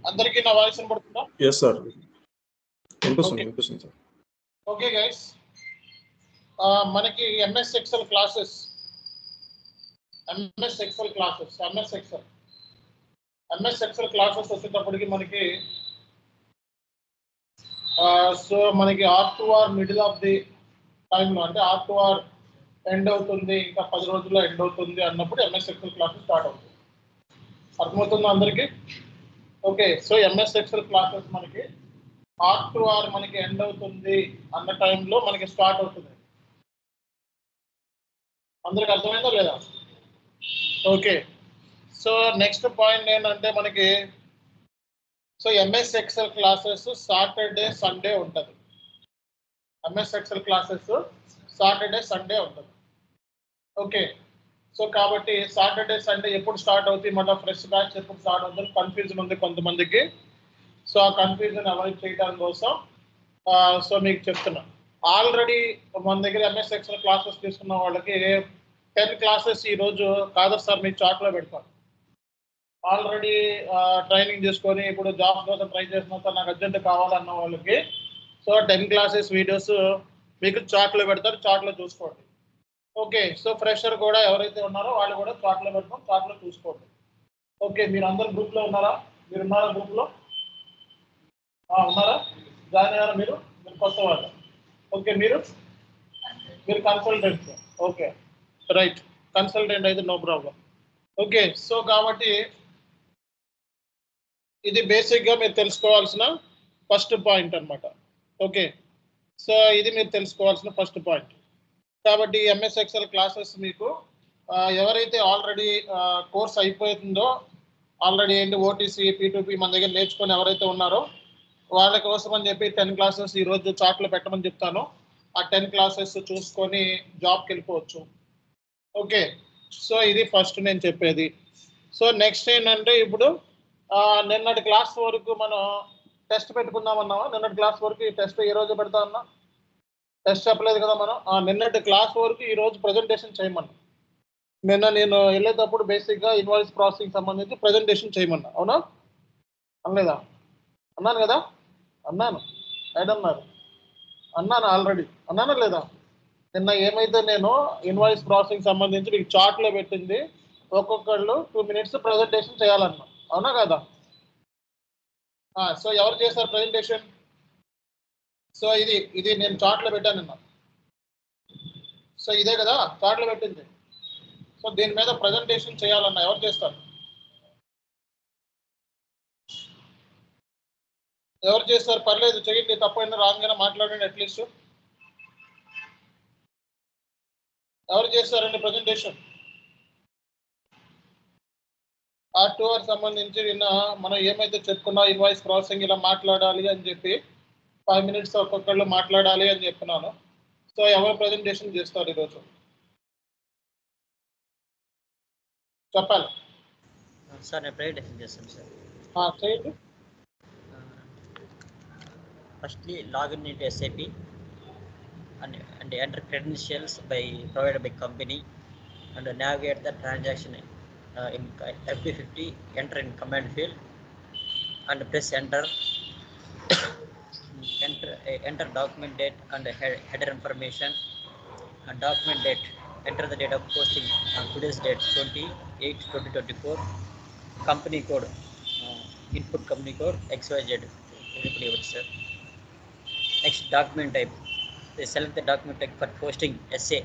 అందరికీ నా వాయిస్ వినపడుతుందా? Yes, sir. వినిపిస్తుంది సార్. ఓకే గైస్, మనకి ఎంఎస్ ఎక్సెల్ క్లాసెస్ వచ్చేటప్పటికి మనకి సో మనకి R2R మిడిల్ ఆఫ్ ది టైంలో, అంటే R2R ఎండ్ అవుతుంది, ఇంకా 10 రోజుల్లో ఎండ్ అవుతుంది అన్నప్పుడు ఎంఎస్ ఎక్సెల్ క్లాసెస్ స్టార్ట్ అవుతుంది. అర్థమవుతుందా అందరికీ? Okay, so MS Excel classes మనకి R2R మనకి ఎండ్ అవుతుంది అన్న టైంలో మనకి స్టార్ట్ అవుతుంది. అందరికి అర్థమైందా లేదా? ఓకే, సో నెక్స్ట్ పాయింట్ ఏంటంటే మనకి so MS Excel classes Saturday Sunday ఉంటుంది. MS Excel classes Saturday Sunday ఉంటుంది. ఓకే, సో కాబట్టి సాటర్డే సండే ఎప్పుడు స్టార్ట్ అవుతుంది, మళ్ళీ ఫ్రెష్ బ్యాచ్ ఎప్పుడు స్టార్ట్ అవుతుంది కన్ఫ్యూజన్ ఉంది కొంతమందికి. సో ఆ కన్ఫ్యూజన్ అవాయిడ్ చేయడం కోసం సో మీకు చెప్తున్నా. ఆల్రెడీ మన దగ్గర ఎంఎస్ ఎక్సెల్ క్లాసెస్ తీసుకున్న వాళ్ళకి 10 క్లాసెస్ ఈరోజు కాదర్ సార్ మీకు చాట్లో పెడతాను. ఆల్రెడీ ట్రైనింగ్ చేసుకొని ఇప్పుడు జాబ్ కోసం ట్రై చేసిన నాకు అర్జెంట్ కావాలన్న వాళ్ళకి సో 10 క్లాసెస్ వీడియోస్ మీకు చాట్లో పెడతారు, చాట్లో చూసుకోండి. ఓకే, సో ఫ్రెషర్ కూడా ఎవరైతే ఉన్నారో వాళ్ళు కూడా చాట్లో పెడతాం, చాట్లో చూసుకోండి. ఓకే, మీరు అందరు గ్రూప్లో ఉన్నారా? మీరు ఉన్నారా గ్రూప్లో? ఉన్నారా? జాయిన్ అయ్యారా మీరు కొత్త వాళ్ళు? ఓకే, మీరు కన్సల్టెంట్. ఓకే రైట్, కన్సల్టెంట్ అయితే నో ప్రాబ్లం. ఓకే, సో కాబట్టి ఇది బేసిక్గా మీరు తెలుసుకోవాల్సిన ఫస్ట్ పాయింట్ అన్నమాట. ఓకే, సో ఇది మీరు తెలుసుకోవాల్సిన ఫస్ట్ పాయింట్. కాబట్టి ఎంఎస్ ఎక్సెల్ క్లాసెస్ మీకు ఎవరైతే ఆల్రెడీ కోర్స్ అయిపోతుందో, ఆల్రెడీ ఏంటి ఓటీసీ P2P మన దగ్గర నేర్చుకొని ఎవరైతే ఉన్నారో వాళ్ళ కోసం అని చెప్పి 10 క్లాసెస్ ఈరోజు చాట్లో పెట్టమని చెప్తాను. ఆ 10 క్లాసెస్ చూసుకొని జాబ్కి వెళ్ళిపోవచ్చు. ఓకే, సో ఇది ఫస్ట్ నేను చెప్పేది. సో నెక్స్ట్ ఏంటంటే ఇప్పుడు నిన్నటి క్లాస్ వరకు మనం టెస్ట్ పెట్టుకుందామన్నావా? నిన్నటి క్లాస్ వరకు ఈ టెస్ట్ ఏ రోజు పెడతా ఉన్నా? టెస్ట్ చెప్పలేదు కదా మనం. నిన్నటి క్లాస్ వరకు ఈరోజు ప్రజెంటేషన్ చేయమన్నా. నిన్న నేను వెళ్ళేటప్పుడు బేసిక్గా ఇన్వాయిస్ ప్రాసెసింగ్ సంబంధించి ప్రజెంటేషన్ చేయమన్నా. అవునా? అనలేదా? అన్నాను కదా, అన్నాను. ఏడన్నారు? అన్నాను ఆల్రెడీ. అన్నానా లేదా? నిన్న ఏమైతే నేను ఇన్వాయిస్ ప్రాసెసింగ్ సంబంధించి మీకు చార్ట్లో పెట్టింది ఒక్కొక్కళ్ళు 2 minutes ప్రజెంటేషన్ చేయాలన్నా. అవునా కదా? సో ఎవరు చేశారు ప్రజెంటేషన్? సో ఇది నేను చార్ట్లో పెట్టాను నిన్న. సో ఇదే కదా చార్ట్లో పెట్టింది. సో దీని మీద ప్రజెంటేషన్ చేయాలన్నా ఎవరు చేస్తారు? ఎవరు చేస్తారు? పర్లేదు చేయండి, తప్పైనా రాంగ్ మాట్లాడండి. అట్లీస్ట్ ఎవరు చేస్తారండి ప్రజెంటేషన్? R2R సంబంధించి నిన్న మనం ఏమైతే చెప్పుకున్నా ఇన్వాయిస్ ప్రాసెసింగ్ ఇలా మాట్లాడాలి అని చెప్పి 5 minutes ఒక్కొక్కళ్ళు మాట్లాడాలి అని చెప్తున్నాను. సో ఎవరు ప్రజెంటేషన్ చేస్తారు ఈరోజు? చెప్పాలి సార్. నేను ప్రజెంటేషన్ చేస్తాను సార్. చేయండి. Firstly, log in into SAP and enter credentials provided by company and navigate the transaction in FB50. Enter in command field and press enter. enter document date and header information and document date. Enter the date of posting on today's date 28/2024. Company code, input company code XYZ. Everybody, sir. Next, document type. They select the document type for posting essay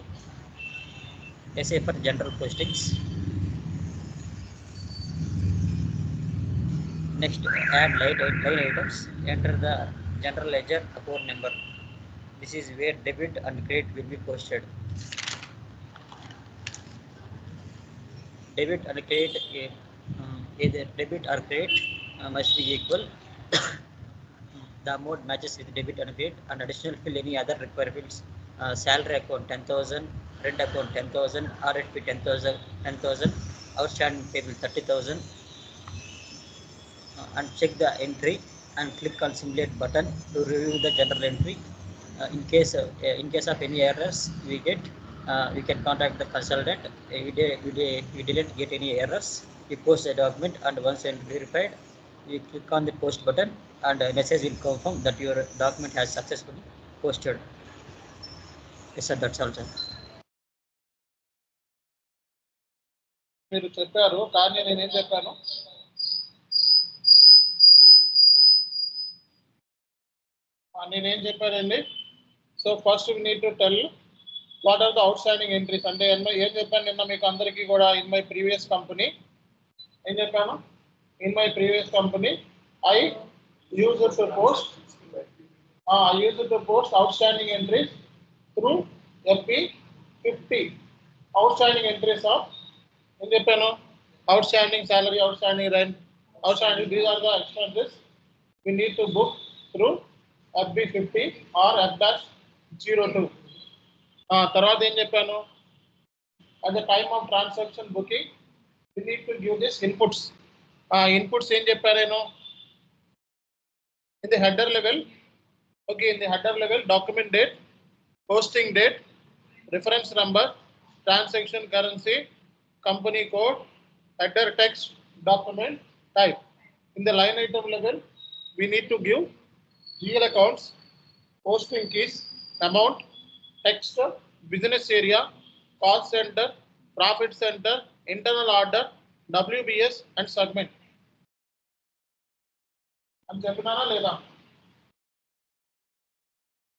for general postings. Next, add line items. Enter the general ledger account number. This is where debit and credit will be posted. Debit and credit, either debit or credit must be equal. The amount matches with debit and credit, and additional fill any other requirements. Salary account 10,000, rent account 10,000, RFP 10,000, outstanding payable 30,000, and check the entry and click on simulate button to review the general entry. In case of any errors we get, we can contact the consultant. We didn't get any errors. We post a document, and once verified, you click on the post button and a message will confirm that your document has successfully posted. Yes sir, that's all sir. మీరు చెప్పారు కానీ నేనేం చెప్పాను, నేనేం చెప్పానండి. So first we need to tell what are the outstanding entries. అంటే ఏం చెప్పాను నిన్న మీకు అందరికీ కూడా, ఇన్ మై ప్రీవియస్ కంపెనీ ఏం చెప్పాను, in my previous company I use to post outstanding entries through FP50 outstanding entries of, ఏం చెప్పాను, outstanding salary, outstanding rent, outstanding, these are the expenses we need to book through FB50 or F-02. తర్వాత ఏం చెప్పాను, at the time of transaction booking we need to give this inputs. Inputs ఏం చెప్పాను నేను, in the header level, okay, in the header level document date, posting date, reference number, transaction currency, company code, header text, document type. In the line item level we need to give GL accounts, posting keys, amount, text, business area, cost center, profit center, internal order, WBS and segment. అని చెప్పినానా లేదా,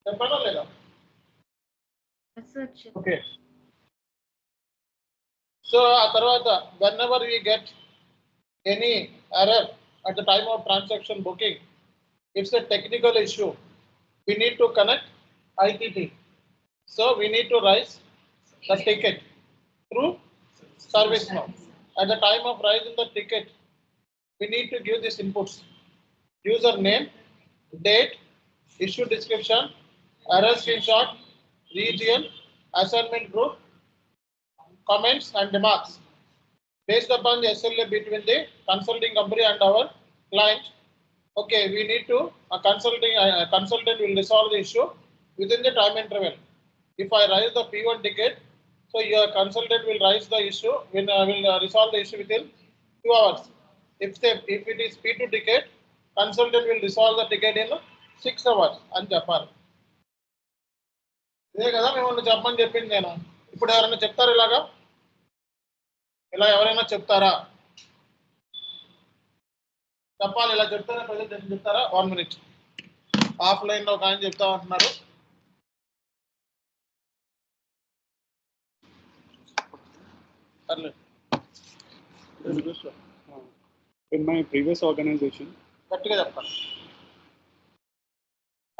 చెప్పానా లేదా? Okay. So ఆ తర్వాత whenever we get any error at the time of transaction booking, it's a technical issue, we need to connect ITT. So we need to raise the ticket through ServiceNow. At the time of raising the ticket, we need to give these inputs: user name, date, issue description, error screenshot, region, assignment group, comments and remarks. Based upon the SLA between the consulting company and our client, okay, we need to consultant will resolve the issue within the time interval. If I raise the P1 ticket, so your consultant will raise the issue, will resolve the issue within 2 hours. If it is P2 ticket, consultant will resolve the ticket in 6 hours అని చెప్పాలి. ఇదే కదా మేము చెప్పమని చెప్పింది నేను. ఇప్పుడు ఎవరైనా చెప్తారు ఇలాగా, ఇలా ఎవరైనా చెప్తారా? చెప్పాలి, ఇలా చెప్తారా? ప్రజెంట్ చెప్తారా? 1 minute. ఆఫ్లైన్ లో ఒక ఆయన చెప్తా ఉంటున్నారు. In my previous organization, గట్టిగా చెప్పాలి,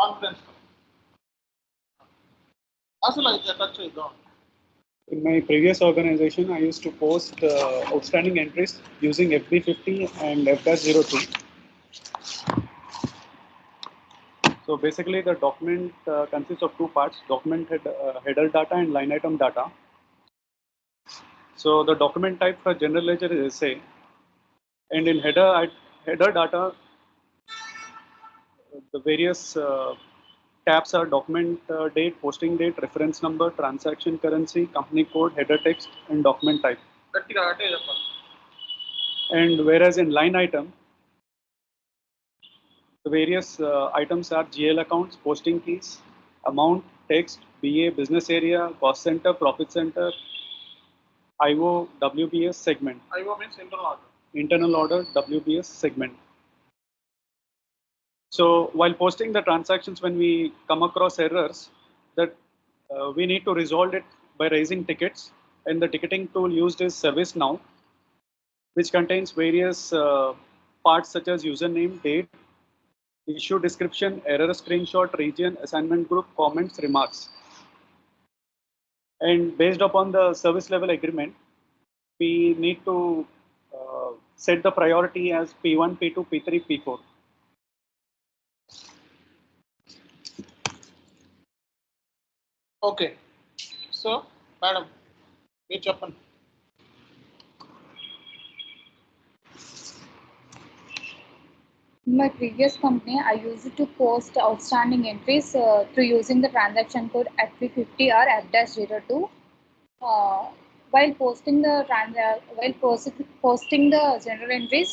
కాన్ఫిడెన్స్ అసలు అయితే టచ్ చేద్దాం. in my previous organization, I used to post outstanding entries using FB50 and F-02. So basically, the document consists of 2 parts: document header data and line item data. So the document type for general ledger is essay, and in header data, the various tabs are document date, posting date, reference number, transaction currency, company code, header text, and document type. And whereas in line item, the various items are GL accounts, posting keys, amount, text, BA, business area, cost center, profit center, IO, WBS, segment. IO means internal order. Internal order, WBS, segment. So while posting the transactions, when we come across errors, that we need to resolve it by raising tickets, and the ticketing tool used is ServiceNow, which contains various parts such as username, date, issue description, error screenshot, region, assignment group, comments, remarks. And based upon the service level agreement, we need to set the priority as P1, P2, P3, P4. Okay. So madam మీరు చెప్పండి. In my previous company, I used to post outstanding entries through using the transaction code FP50 or F-02. While posting the posting the general entries,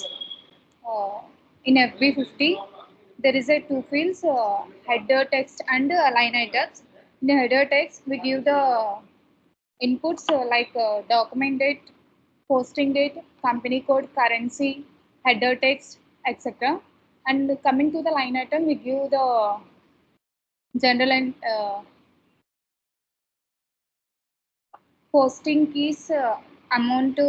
in FB50, there is a two fields, header text and line items. In the header text, we give the inputs like document date, posting date, company code, currency, header text, etc. And coming to the line item, we give the general and posting keys, amount,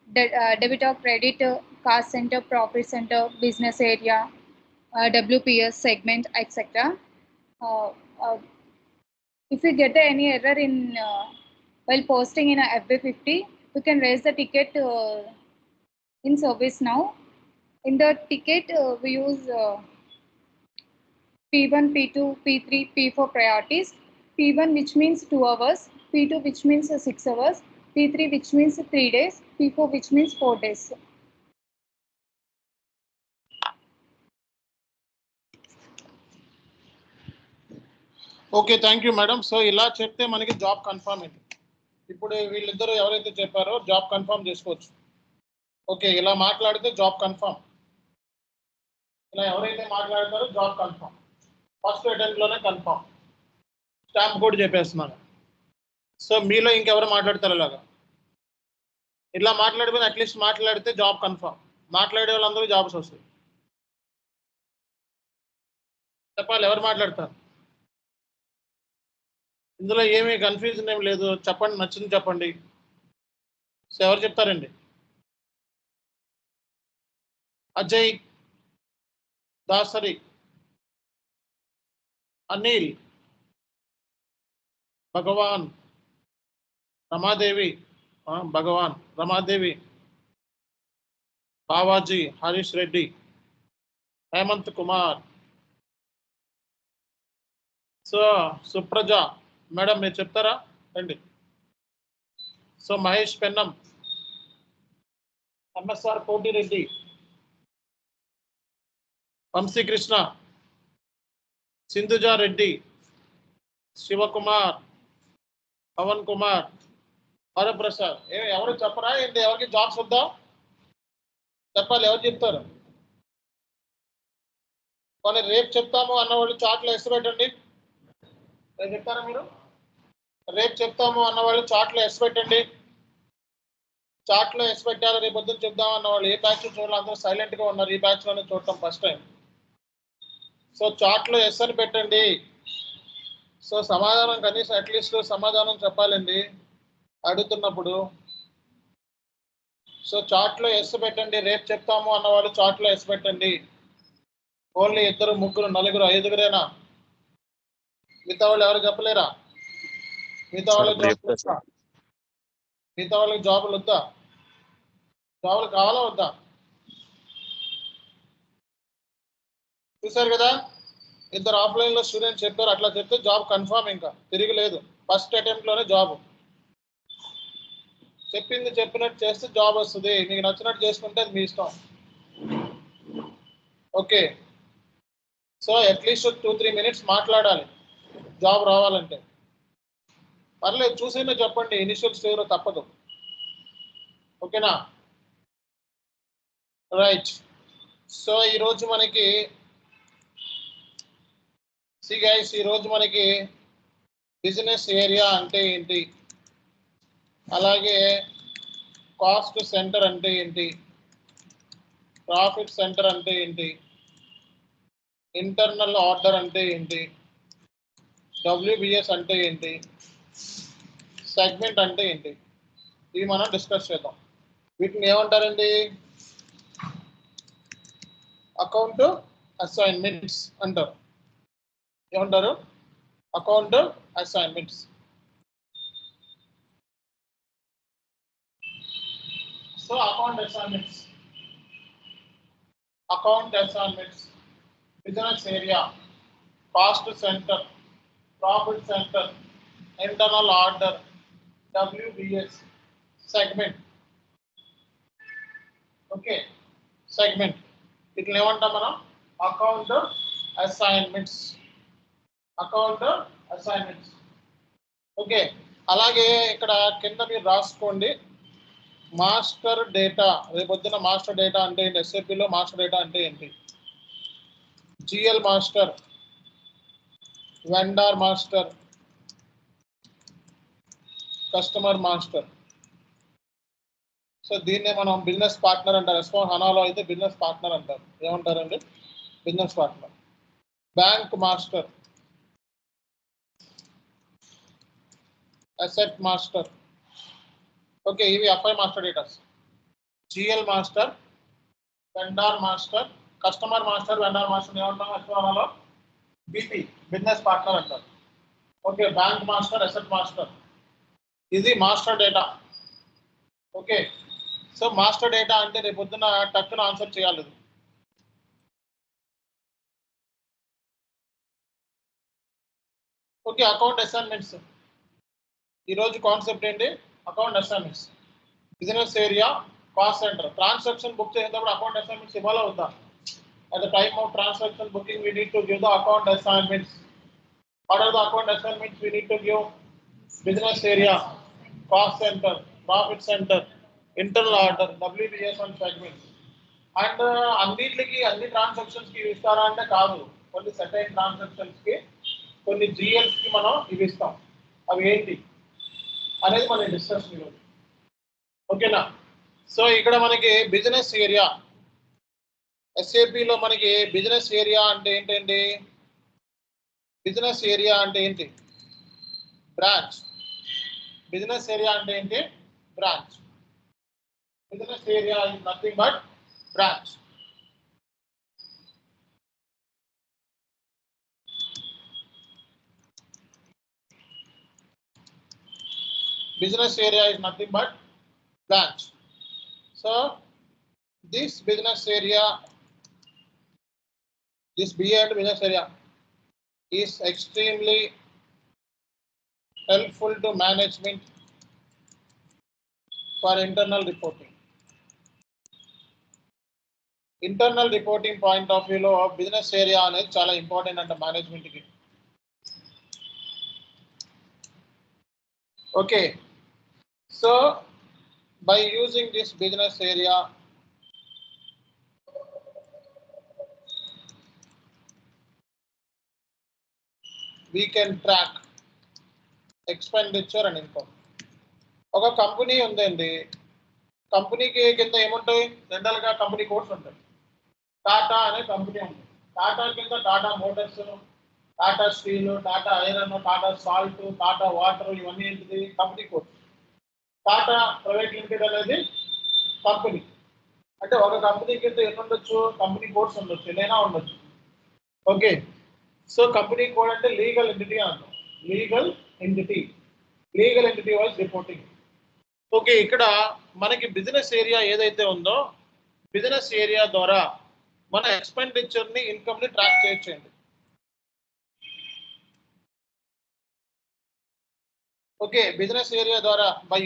debit or credit, cost center, profit center, business area, WPS segment, etc. Uh, uh, if we get any error in while posting in a FB50, we can raise the ticket in ServiceNow. In the ticket, we use P1, P2, P3, P4 priorities. P1 which means 2 hours, P2 which means 6 hours, P3 which means 3 days, P4 which means 4 days. Okay, thank you madam. So ఇలా చెప్తే మనకి job confirm అయింది. ఇప్పుడు వీళ్ళిద్దరూ ఎవరైతే చెప్పారో job confirm చేసుకోవచ్చు. Okay, ఇలా మాట్లాడితే జాబ్ కన్ఫర్మ్. ఇలా ఎవరైతే మాట్లాడతారో జాబ్ కన్ఫర్మ్, ఫస్ట్ అటెంప్ట్లోనే కన్ఫర్మ్. స్టాంప్ కూడా చెప్పేస్తున్నాను. సో మీలో ఇంకెవరు మాట్లాడతారు ఇలాగా? ఇలా మాట్లాడిపోయిన అట్లీస్ట్ మాట్లాడితే జాబ్ కన్ఫర్మ్. మాట్లాడే వాళ్ళందరూ జాబ్స్ వస్తాయి. చెప్పాలి, ఎవరు మాట్లాడతారు? ఇందులో ఏమీ కన్ఫ్యూజన్ ఏం లేదు. చెప్పండి, నచ్చింది చెప్పండి. సో ఎవరు చెప్తారండి? అజయ్, దాసరి, అనిల్, భగవాన్, రమాదేవి, భగవాన్, రమాదేవి, బావాజీ, హరీష్ రెడ్డి, హేమంత్ కుమార్, సో సుప్రజ మేడం మీరు చెప్తారా? రండి. So Mahesh Pennam, MSR Kotireddy, Vamsikrishna, Sindhuja Reddy, Sivakumar, Pavan Kumar, Haraprasad. ఎవరు చెప్పరా ఏంటి? ఎవరికి జాబ్స్ వద్దా? చెప్పాలి, ఎవరు చెప్తారు? కొన్ని రేపు చెప్తాము అన్నవాళ్ళు చాట్లో ఎస్ పెట్టండి. రేపు చెప్తారా మీరు? రేపు చెప్తాము అన్నవాళ్ళు చాట్లో ఎస్ పెట్టండి. చాట్లో ఎస్ పెట్టాలి. రేపు పొద్దున్న చెప్దాం అన్నవాళ్ళు ఏ బ్యాచ్ చూడాలి? అందరూ సైలెంట్గా ఉన్నారు. ఈ బ్యాచ్లోనే చూడటం ఫస్ట్ టైం. సో చాట్లో ఎస్ అని పెట్టండి. సో సమాధానం కనీసం అట్లీస్ట్ సమాధానం చెప్పాలండి అడుగుతున్నప్పుడు. సో చాట్లో ఎస్ పెట్టండి. రేపు చెప్తాము అన్నవాళ్ళు చాట్లో ఎస్ పెట్టండి. ఓన్లీ 2, 3, 4, 5 మిగతా వాళ్ళు ఎవరు చెప్పలేరా? మిగతా వాళ్ళకి జాబులు వద్దా? మిగతా వాళ్ళకి జాబులు వద్దా? జాబులు కావాలా వద్దా? చూసారు కదా, 2 ఆఫ్లైన్లో స్టూడెంట్స్ చెప్పారు. అట్లా చెప్తే జాబ్ కన్ఫర్మ్, ఇంకా తిరిగిలేదు. First అటెంప్ట్లోనే job. చెప్పింది చెప్పినట్టు చేస్తే జాబ్ వస్తుంది. మీకు నచ్చినట్టు చేసుకుంటే అది మీ ఇష్టం. ఓకే, సో అట్లీస్ట్ 2-3 మినిట్స్ మాట్లాడాలి జాబ్ రావాలంటే. పర్లేదు, చూసైనా చెప్పండి. ఇనిషియల్ స్టేజ్లో తప్పదు. ఓకేనా? రైట్. సో ఈరోజు మనకి ఈరోజు మనకి బిజినెస్ ఏరియా అంటే ఏంటి, అలాగే కాస్ట్ సెంటర్ అంటే ఏంటి, ప్రాఫిట్ సెంటర్ అంటే ఏంటి, ఇంటర్నల్ ఆర్డర్ అంటే ఏంటి, WBS అంటే ఏంటి, సెగ్మెంట్ అంటే ఏంటి, ఇవి మనం డిస్కస్ చేద్దాం. వీటిని ఏమంటారండి? అకౌంట్ అసైన్మెంట్స్ అంటారు. ఏమంటారు? Account assignments. So account assignments, business area, cost centre, profit centre, internal order, WBS, segment. Okay, segment. వీటిని ఏమంటాం మనం? Account assignments. ఓకే, అలాగే ఇక్కడ కింద మీరు రాసుకోండి మాస్టర్ డేటా. రేపొద్దున మాస్టర్ డేటా అంటే ఏంటి? SAPలో మాస్టర్ డేటా అంటే ఏంటి? GL master, vendor master, customer master. So దీన్నే మనం బిజినెస్ పార్ట్నర్ అంటారు. S/4HANAలో అయితే బిజినెస్ పార్ట్నర్ అంటారు. ఏమంటారండి? Business partner. Bank master, asset master. Okay, ఇవి FI master datas. GL master, vendor master, customer master, vendor master ఏమంటాం? S/4HANAలో BP, బిజినెస్ పార్ట్నర్ అంటారు. Okay, bank master, asset master. ఇది master data. Okay, so master data అంటే రేపు పొద్దున టక్కున answer చేయాలి. Okay, account assignments. ఈరోజు కాన్సెప్ట్ ఏంటి? Account assignments. Business area, cost centre. Transaction book చేసేటప్పుడు అకౌంట్ అసైన్మెంట్స్ ఇవ్వాలా వద్దా? At the time of transaction booking, we need to give the account assignments. What are the account assignments we need to give? Business area, cost center, profit center, internal order, WBS and segments. And అన్నిటికి అన్ని transactions కి ఇస్తారా అంటే కాదు. కొన్ని సెటైన్ transactions కి, కొన్ని GLs కి మనం ఇవి ఇస్తాం. అవి ఏంటి అనేది మనం డిస్కస్ ఈరోజు. ఓకేనా? సో ఇక్కడ మనకి బిజినెస్ ఏరియా, SAPలో మనకి బిజినెస్ ఏరియా అంటే ఏంటండి? బిజినెస్ ఏరియా అంటే ఏంటి? బ్రాంచ్. బిజినెస్ ఏరియా అంటే ఏంటి? Branch. Business area is nothing but branch. Business area is nothing but branch. So this business area, this BA and business area is extremely helpful to management for internal reporting. Internal reporting point of view lo business area అనేది చాలా important అంట management కి. Okay, so by using this business area, we can track expenditure and income. ఒక company ఉందండి, కంపెనీకి కింద ఏముంటాయి? General గా కంపెనీ కోడ్స్ ఉంటాయి. టాటా అనే కంపెనీ ఉంది. టాటా కింద Tata Motors, Tata steel, Tata iron, Tata salt, Tata water, ఇవన్నీ ఏంటిది? Company codes. Tata private limited అనేది కంపెనీ. అంటే ఒక కంపెనీ కింద ఎన్ని ఉండొచ్చు? కంపెనీ కోడ్స్ ఉండొచ్చు, ఏదైనా ఉండొచ్చు. ఓకే, సో కంపెనీ కోడ్ అంటే లీగల్ ఎంటిటీ అంటాం. Legal entity, legal entity wise reporting. Okay, ఇక్కడ మనకి బిజినెస్ ఏరియా ఏదైతే ఉందో, బిజినెస్ ఏరియా ద్వారా మన ఎక్స్పెండిచర్ ని, ఇన్కమ్ ని ట్రాక్ చేయొచ్చండి. ఓకే, బిజినెస్ ఏరియా ద్వారా by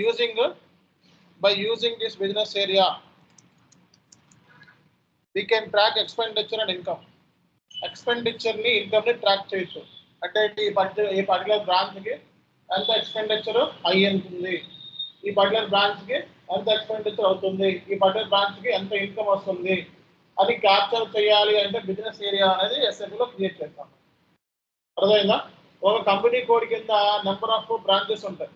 using this business area we can track expenditure and income. Expenditure ని, ఇన్కమ్ ని ట్రాక్ చేయొచ్చు. అంటే ఈ పర్టికులర్ బ్రాంచ్ కి ఎంత ఎక్స్పెండిచర్ అయ్యింది, ఈ పర్టికులర్ బ్రాంచ్ కి ఎంత ఎక్స్పెండిచర్ అవుతుంది, ఈ పర్టికులర్ బ్రాంచ్ కి ఎంత ఇన్కమ్ వస్తుంది అది క్యాప్చర్ చేయాలి అంటే బిజినెస్ ఏరియా అనేది SAP లో క్రియేట్ చేస్తాం. అర్థమైందా? ఒక కంపెనీ కోడ్ కింద నెంబర్ ఆఫ్ బ్రాంచెస్ ఉంటాయి,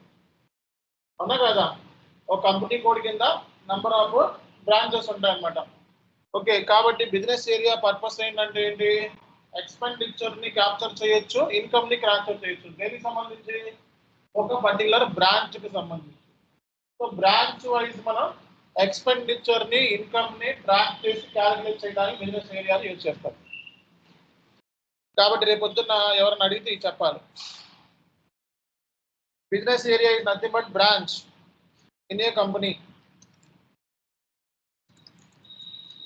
అవునా కదా? ఒక కంపెనీ కోడ్ కింద నెంబర్ ఆఫ్ బ్రాంచెస్ ఉంటాయి అన్నమాట. ఓకే, కాబట్టి బిజినెస్ ఏరియా పర్పస్ ఏంటంటే ఏంటి? ఎక్స్పెండిచర్ ని క్యాప్చర్ చేయొచ్చు, ఇన్కమ్ ని క్యాప్చర్ చేయొచ్చు. దేనికి సంబంధించి? ఒక పర్టికులర్ బ్రాంచ్ కి సంబంధించి. సో బ్రాంచ్ వైజ్ మనం ఎక్స్పెండిచర్ ని, ఇన్కమ్ ని ట్రాక్ చేసి క్యాలిక్యులేట్ చేయడానికి బిజినెస్ ఏరియాని యూజ్ చేస్తాం. కాబట్టి రేపు పొద్దున్న ఎవరైనా అడిగితే ఇది చెప్పాలి. Business area is nothing but branch in a company.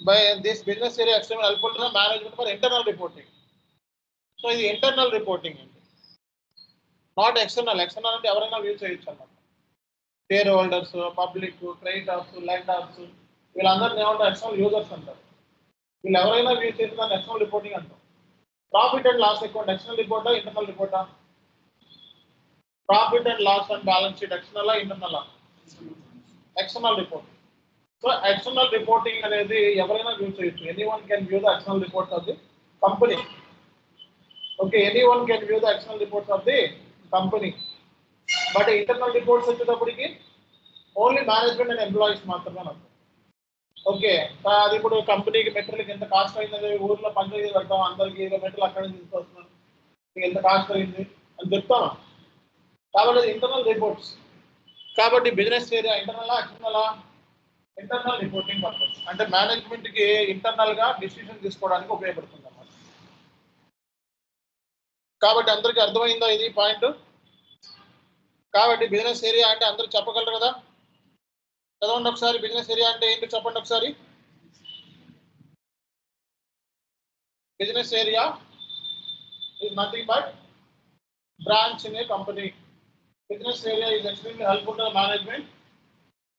By this business area extremely helpful to the management for internal reporting. So ఇది ఇంటర్నల్ రిపోర్టింగ్ అండి, నాట్ ఎక్స్టర్నల్. ఎక్స్టర్నల్ అంటే ఎవరైనా వ్యూ చేయొచ్చు అన్నమాట. Share holders, public, creditors, lenders, వీళ్ళందరినీ ఏమంటారు? External users అంటారు. వీళ్ళు ఎవరైనా వ్యూ చేసిన దాన్ని ఎక్స్టర్నల్ రిపోర్టింగ్ అంటారు. Profit and loss account external రిపోర్టా, ఇంటర్నల్ రిపోర్టా? Profit and loss and balance sheet external, internal? External report. So external reporting అనేది ఎవరైనా వ్యూ చేయొచ్చు. Anyone can view the external reports of the company. Okay, anyone can view the external reports of the company, but internal reports వచ్చేటప్పటికి only management and employees మాత్రమే ఉంటారు. Okay, అది ఇప్పుడు కంపెనీకి మెటీరియల్కి ఎంత కాస్ట్ అయింది, ఊర్లో పంచాయతీ పెడతాం, అందరికి మెటీరియల్ అక్కడ నుంచి తీసుకొస్తున్నాం, ఎంత కాస్ట్ అయింది అని చెప్తాం. కాబట్టి ఇంటర్నల్ రిపోర్ట్స్. కాబట్టి business area internal internal reporting purpose, అంటే మేనేజ్మెంట్ కి ఇంటర్నల్ గా డిసిషన్ తీసుకోవడానికి ఉపయోగపడుతుంది అన్నమాట. కాబట్టి అందరికి అర్థమైందా ఇది పాయింట్? కాబట్టి బిజినెస్ ఏరియా అంటే అందరూ చెప్పగలరు కదా, చదవండి ఒకసారి. బిజినెస్ ఏరియా అంటే ఏంటి చెప్పండి ఒకసారి. Business area is nothing but branch in a company. Business area is extremely helpful to the management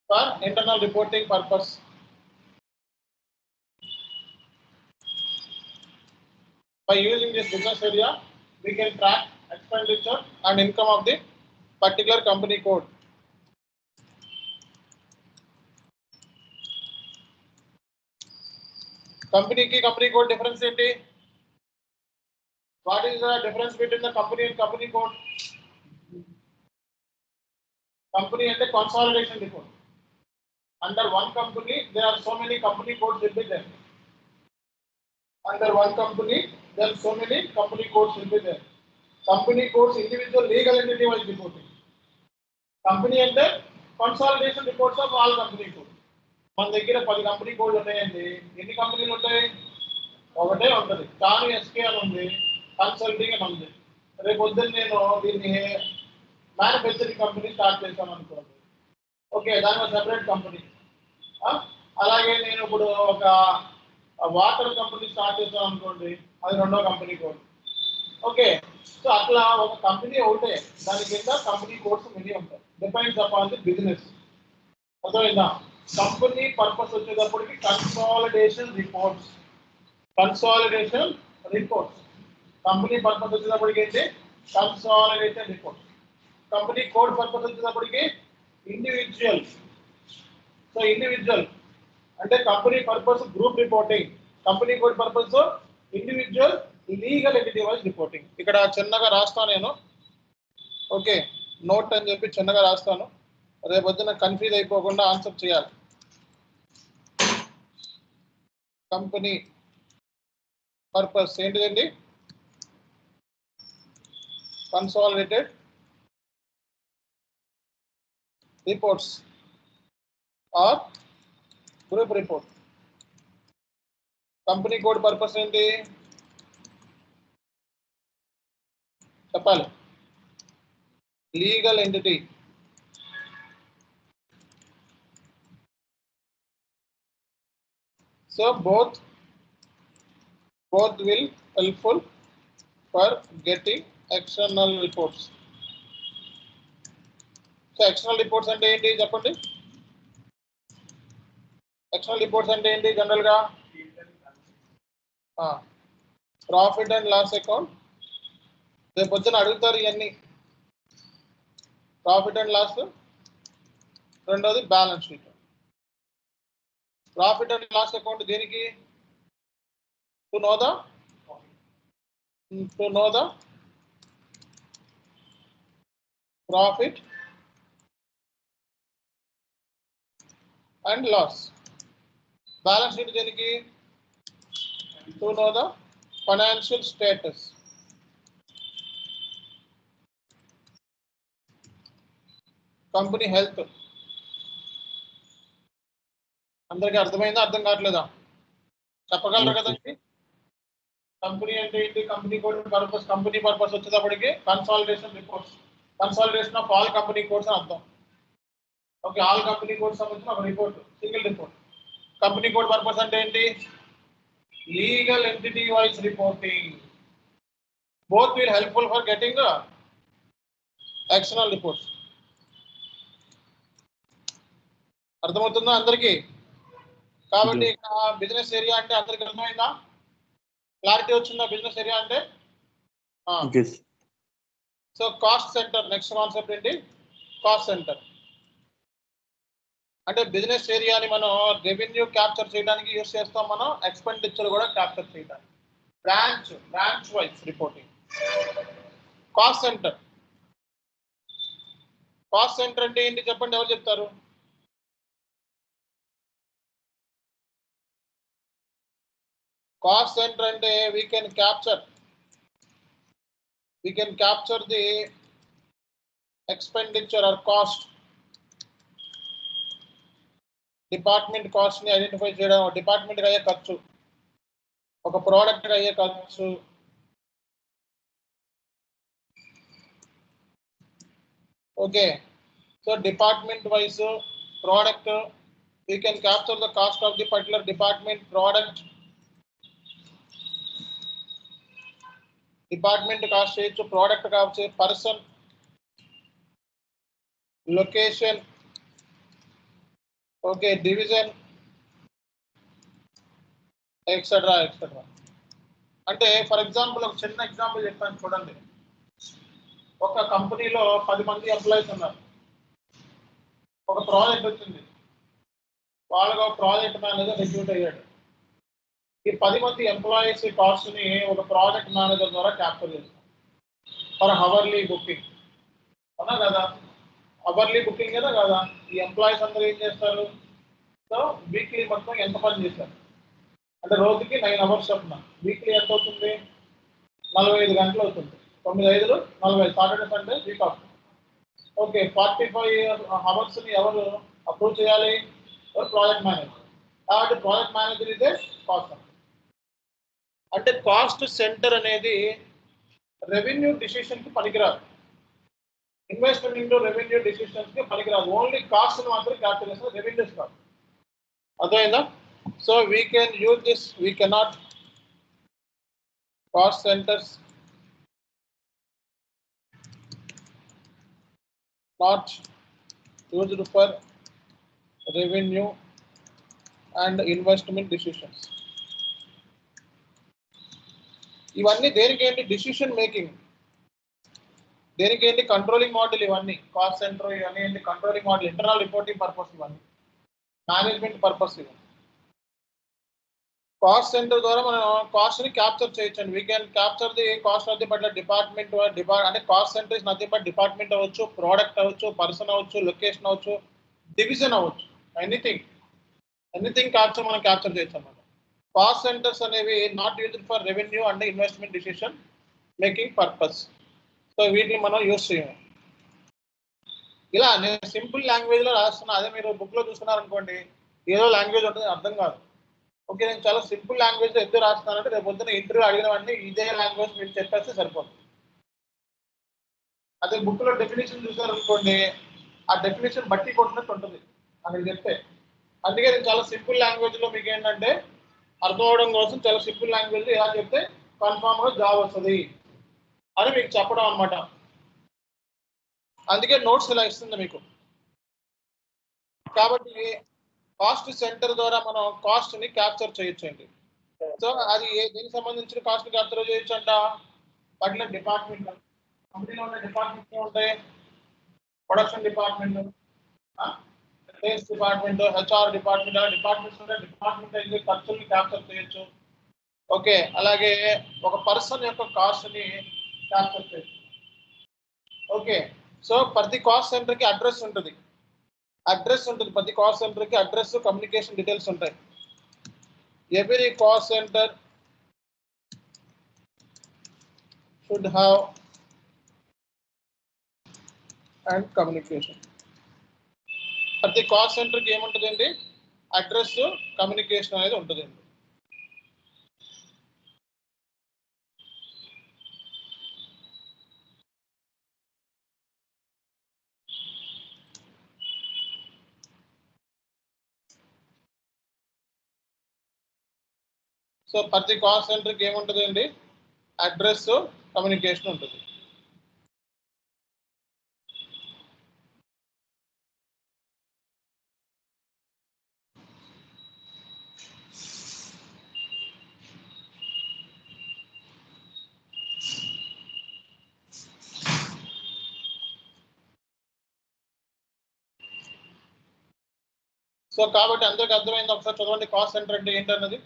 for internal reporting purpose. By using this business area, we can track expenditure and income of the particular company code. Company code difference ఏంటి? What is the difference between the company and company code? Company and the consolidation report. Under one company, there are so many company codes will be there. Under one company, there are so many company codes will be there. Company codes, individual legal entity wise reporting. Company and the consolidation reports of all company codes. మన దగ్గర 10 company కోడ్లు ఉన్నాయండి. ఎన్ని కంపెనీలు ఉంటాయి? ఒకటే ఉంటుంది. కానీ ఎస్కే అని ఉంది, కన్సల్టింగ్ అని ఉంది. రేపు పొద్దున్న నేను దీన్ని మ్యానుఫ్యాక్చరింగ్ కంపెనీ స్టార్ట్ చేశాను అనుకోండి, ఓకే, దాని సెపరేట్ కంపెనీ. అలాగే నేను ఇప్పుడు ఒక వాటర్ కంపెనీ స్టార్ట్ చేశాను అనుకోండి, అది రెండో కంపెనీ కోడ్. ఓకే, సో అట్లా ఒక కంపెనీ ఒకటే, దాని కింద కంపెనీ కోడ్స్ మినీ ఉంటాయి. Depends upon the business. అర్థమైందా? కంపెనీ పర్పస్ వచ్చేటప్పటికి కన్సాలిడేషన్ రిపోర్ట్స్. కంపెనీ పర్పస్ వచ్చేటప్పటికి ఏంటి? Consolidation reports. Company code purpose వచ్చేటప్పటికి ఇండివిజువల్. సో ఇండివిజువల్ అంటే company purpose group reporting, company code purpose individual legal entity wise reporting. ఇక్కడ చిన్నగా రాస్తాను నేను, ఓకే, నోట్ అని చెప్పి చిన్నగా రాస్తాను, రేపొద్దున కన్ఫ్యూజ్ అయిపోకుండా ఆన్సర్ చేయాలి. కంపెనీ పర్పస్ ఏంటిదండి? Consolidated reports or group report. Company code purpose ఏంటి చెప్పాలి? Legal entity. So both will helpful for getting external reports. So external reports అంటే ఏంటి చెప్పండి? ఎక్స్టర్నల్ రిపోర్ట్స్ అంటే ఏంటి జనరల్ గా? Profit and loss account. రేపు పొద్దున అడుగుతారు ఇవన్నీ. ప్రాఫిట్ అండ్ లాస్, రెండోది balance sheet. Profit and loss account దేనికి? To know the profit and loss. Balance sheet దేనికి? To know the financial status. Company health. అందరికీ అర్థమైందా? అర్థం కావట్లేదా? చెప్పగలరు కదండి. కంపెనీ అంటే ఏంటి? Company code purpose, company purpose వచ్చేటప్పటికి consolidation reports, consolidation of all company codes అని అర్థం. ఓకే, ఆల్ కంపెనీ కోడ్స్ సంబంధించిన ఒక report, single report. Company code purpose అంటే ఏంటి? Legal entity wise reporting. Both will helpful for getting external reports. అర్థమవుతుందా అందరికీ? కాబట్టి ఇక్కడ బిజినెస్ ఏరియా అంటే అందరికి అర్థమైందా? క్లారిటీ వచ్చిందా బిజినెస్ ఏరియా అంటే? So cost centre, next concept ఏంటి? కాస్ట్ సెంటర్ అంటే బిజినెస్ ఏరియాని మనం రెవెన్యూ క్యాప్చర్ చేయడానికి యూస్ చేస్తాం, మనం ఎక్స్పెండిచర్ కూడా క్యాప్చర్ చేయడానికి. Branch wise reporting. Cost centre అంటే ఏంటి చెప్పండి, ఎవరు చెప్తారు? కాస్ట్ సెంటర్ అంటే we can capture the expenditure or cost, department cost ని ఐడెంటిఫై చేయడం, డిపార్ట్మెంట్ అయ్యే ఖర్చు, ఒక ప్రోడక్ట్ అయ్యే ఖర్చు, okay. So department wise product, we can capture the cost of the particular department product. Department cost చేయొచ్చు, product కావచ్చు, person, location, okay, division, etcetera. అంటే ఫర్ ఎగ్జాంపుల్ ఒక చిన్న ఎగ్జాంపుల్ చెప్తాను చూడండి. ఒక కంపెనీలో 10 మంది ఎంప్లాయీస్ ఉన్నారు. ఒక ప్రాజెక్ట్ వచ్చింది, వాళ్ళగా ప్రాజెక్ట్ మేనేజర్ రిక్రూట్ అయ్యాడు. ఈ 10 మంది ఎంప్లాయీస్ కాస్ట్ ని ఒక ప్రాజెక్ట్ మేనేజర్ ద్వారా క్యాప్చర్ చేస్తాం ఫర్ హవర్లీ బుకింగ్, అవునా కదా? అవర్లీ బుకింగ్ కదా కదా. ఈ ఎంప్లాయీస్ అందరూ ఏం చేస్తారు? సో వీక్లీ మొత్తం ఎంత పని చేశారు అంటే రోజుకి 9 అవర్స్ చొప్పున, వీక్లీ ఎంత అవుతుంది? 45 గంటలు అవుతుంది. 9 5 40, Saturday Sunday week off. Okay, 45 hours ని ఎవరు అప్రూవ్ చేయాలి? Project manager. కాబట్టి ప్రాజెక్ట్ మేనేజర్ ఇదే కాస్ట్. అంటే కాస్ట్ సెంటర్ అనేది రెవెన్యూ డిసిషన్ కి పనికిరాదు, ఇన్వెస్ట్మెంట్ రెవెన్యూ డిసిషన్స్ కి పనికిరాదు. ఓన్లీ కాస్ట్ మాత్రం క్యాప్చర్ చేస్తారు, రెవెన్యూస్ కాదు. అర్థమైందా? So we can use this, we cannot cost centres not used for revenue and investment decisions. ఇవన్నీ దేనికేంటి? Decision making. దేనికేంటి? Controlling model. ఇవన్నీ కాస్ట్ సెంటర్ ఇవన్నీ ఏంటి? Controlling model, internal reporting purpose, ఇవన్నీ మేనేజ్మెంట్ పర్పస్. ఇవన్నీ కాస్ట్ సెంటర్ ద్వారా మనం కాస్ట్ ని క్యాప్చర్ చేయొచ్చండి. We can capture the cost of the particular department. అంటే cost centre is nothing but department అవ్వచ్చు, ప్రోడక్ట్ అవ్వచ్చు, పర్సన్ అవ్వచ్చు, లొకేషన్ అవ్వచ్చు, డివిజన్ అవ్వచ్చు, ఎనీథింగ్ క్యాప్చర్ మనం క్యాప్చర్ చేయొచ్చు అన్నమాట. కాస్ట్ సెంటర్స్ అనేవి not used for revenue and investment decision making purpose. So వీటిని మనం యూజ్ చేయాలి. ఇలా నేను సింపుల్ లాంగ్వేజ్ లో రాస్తున్నా, అదే మీరు బుక్ లో చూస్తున్నారనుకోండి ఏదో లాంగ్వేజ్ ఉంటుంది, అర్థం కాదు. ఓకే, నేను చాలా సింపుల్ లాంగ్వేజ్ లో ఎందుకు రాస్తున్నానంటే రేపు పొద్దున ఇంటర్వ్యూ అడిగినవన్నీ ఇదే లాంగ్వేజ్ మీరు చెప్పేస్తే సరిపోతుంది. అదే బుక్ లో డెఫినేషన్ చూసారనుకోండి, ఆ డెఫినేషన్ బట్టి కొట్టినట్టు ఉంటుంది అక్కడ చెప్తే. అందుకే నేను చాలా సింపుల్ లాంగ్వేజ్ లో మీకు ఏంటంటే అర్థం అవడం కోసం చాలా సింపుల్ లాంగ్వేజ్ లో ఎలా చెప్తే కన్ఫామ్ గా జాబ్ వస్తుంది అని మీకు చెప్పడం అనమాట. అందుకే నోట్స్ ఇలా ఇస్తుంది మీకు. కాబట్టి కాస్ట్ సెంటర్ ద్వారా మనం కాస్ట్ ని క్యాప్చర్ చేయొచ్చండి. సో అది దేనికి సంబంధించిన కాస్ట్ క్యాప్చర్ చేయొచ్చు అంట? పర్టికులర్ డిపార్ట్మెంట్, కంపెనీలో ఉన్న డిపార్ట్మెంట్ ఉంటాయి, production department, sales department, HR department, అలా డిపార్ట్మెంట్స్ ఉంటాయి. డిపార్ట్మెంట్ అయితే ఖర్చుల్ని క్యాప్చర్ చేయొచ్చు. ఓకే, అలాగే ఒక పర్సన్ యొక్క కాస్ట్ ని క్యాప్చర్ చేయొచ్చు. ఓకే, సో ప్రతి కాస్ట్ సెంటర్ కి అడ్రస్ ఉంటుంది, ప్రతి కాస్ట్ సెంటర్ కి అడ్రస్, కమ్యూనికేషన్ డీటెయిల్స్ ఉంటాయి. Every cost centre should have and communication. ప్రతి కాస్ట్ సెంటర్ కి ఏముంటుందండి? అడ్రస్, కమ్యూనికేషన్ అనేది ఉంటుందండి. సో ప్రతి కాస్ట్ సెంటర్కి ఏముంటుందండి? అడ్రస్, కమ్యూనికేషన్ ఉంటుంది. సో కాబట్టి అందరికి అర్థమైంది. ఒకసారి చదవండి కాస్ట్ సెంటర్ అంటే ఏంటన్నది.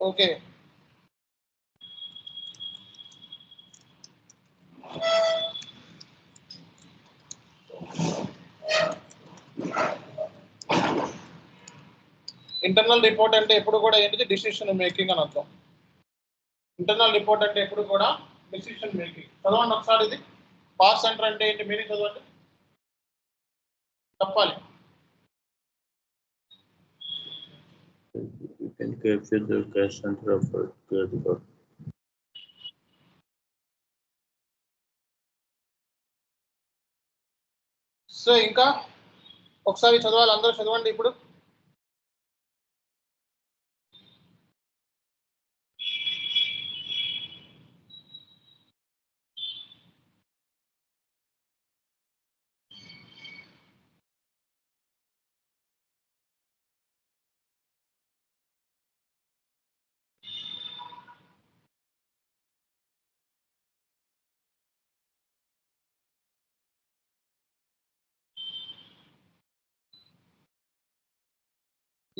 ఓకే, ఇంటర్నల్ రిపోర్ట్ అంటే ఎప్పుడు కూడా ఏంటిది డిసిషన్ మేకింగ్ అని అర్థం. ఇంటర్నల్ రిపోర్ట్ అంటే ఎప్పుడు కూడా డిసిషన్ మేకింగ్. చదవండి ఒకసారి ఇది. కాస్ట్ సెంటర్ అంటే ఏంటి మీనింగ్ చదవండి, చెప్పాలి. You can capture the cash center of a credit card. So ఇంకా ఒకసారి చదవాలి, అందరూ చదవండి ఇప్పుడు.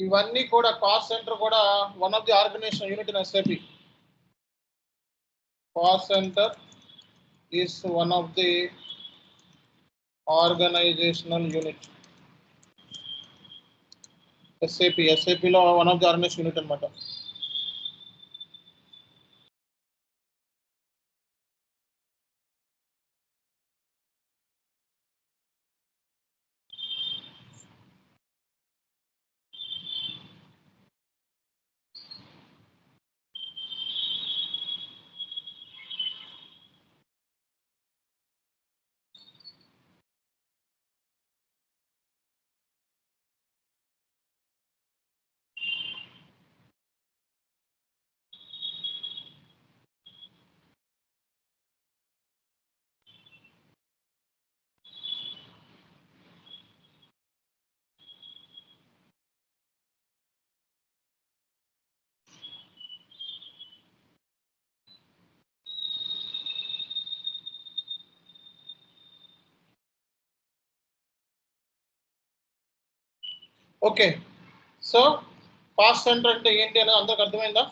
ఇవన్నీ కూడా కాస్ట్ సెంటర్ కూడా one of the organisation unit in SAP. Cost centre is one of the organisational unit. SAP లో one of the organisation unit అనమాట. ఓకే, సో కాస్ట్ సెంటర్ అంటే ఏంటి అనేది అందరికి అర్థమైందా?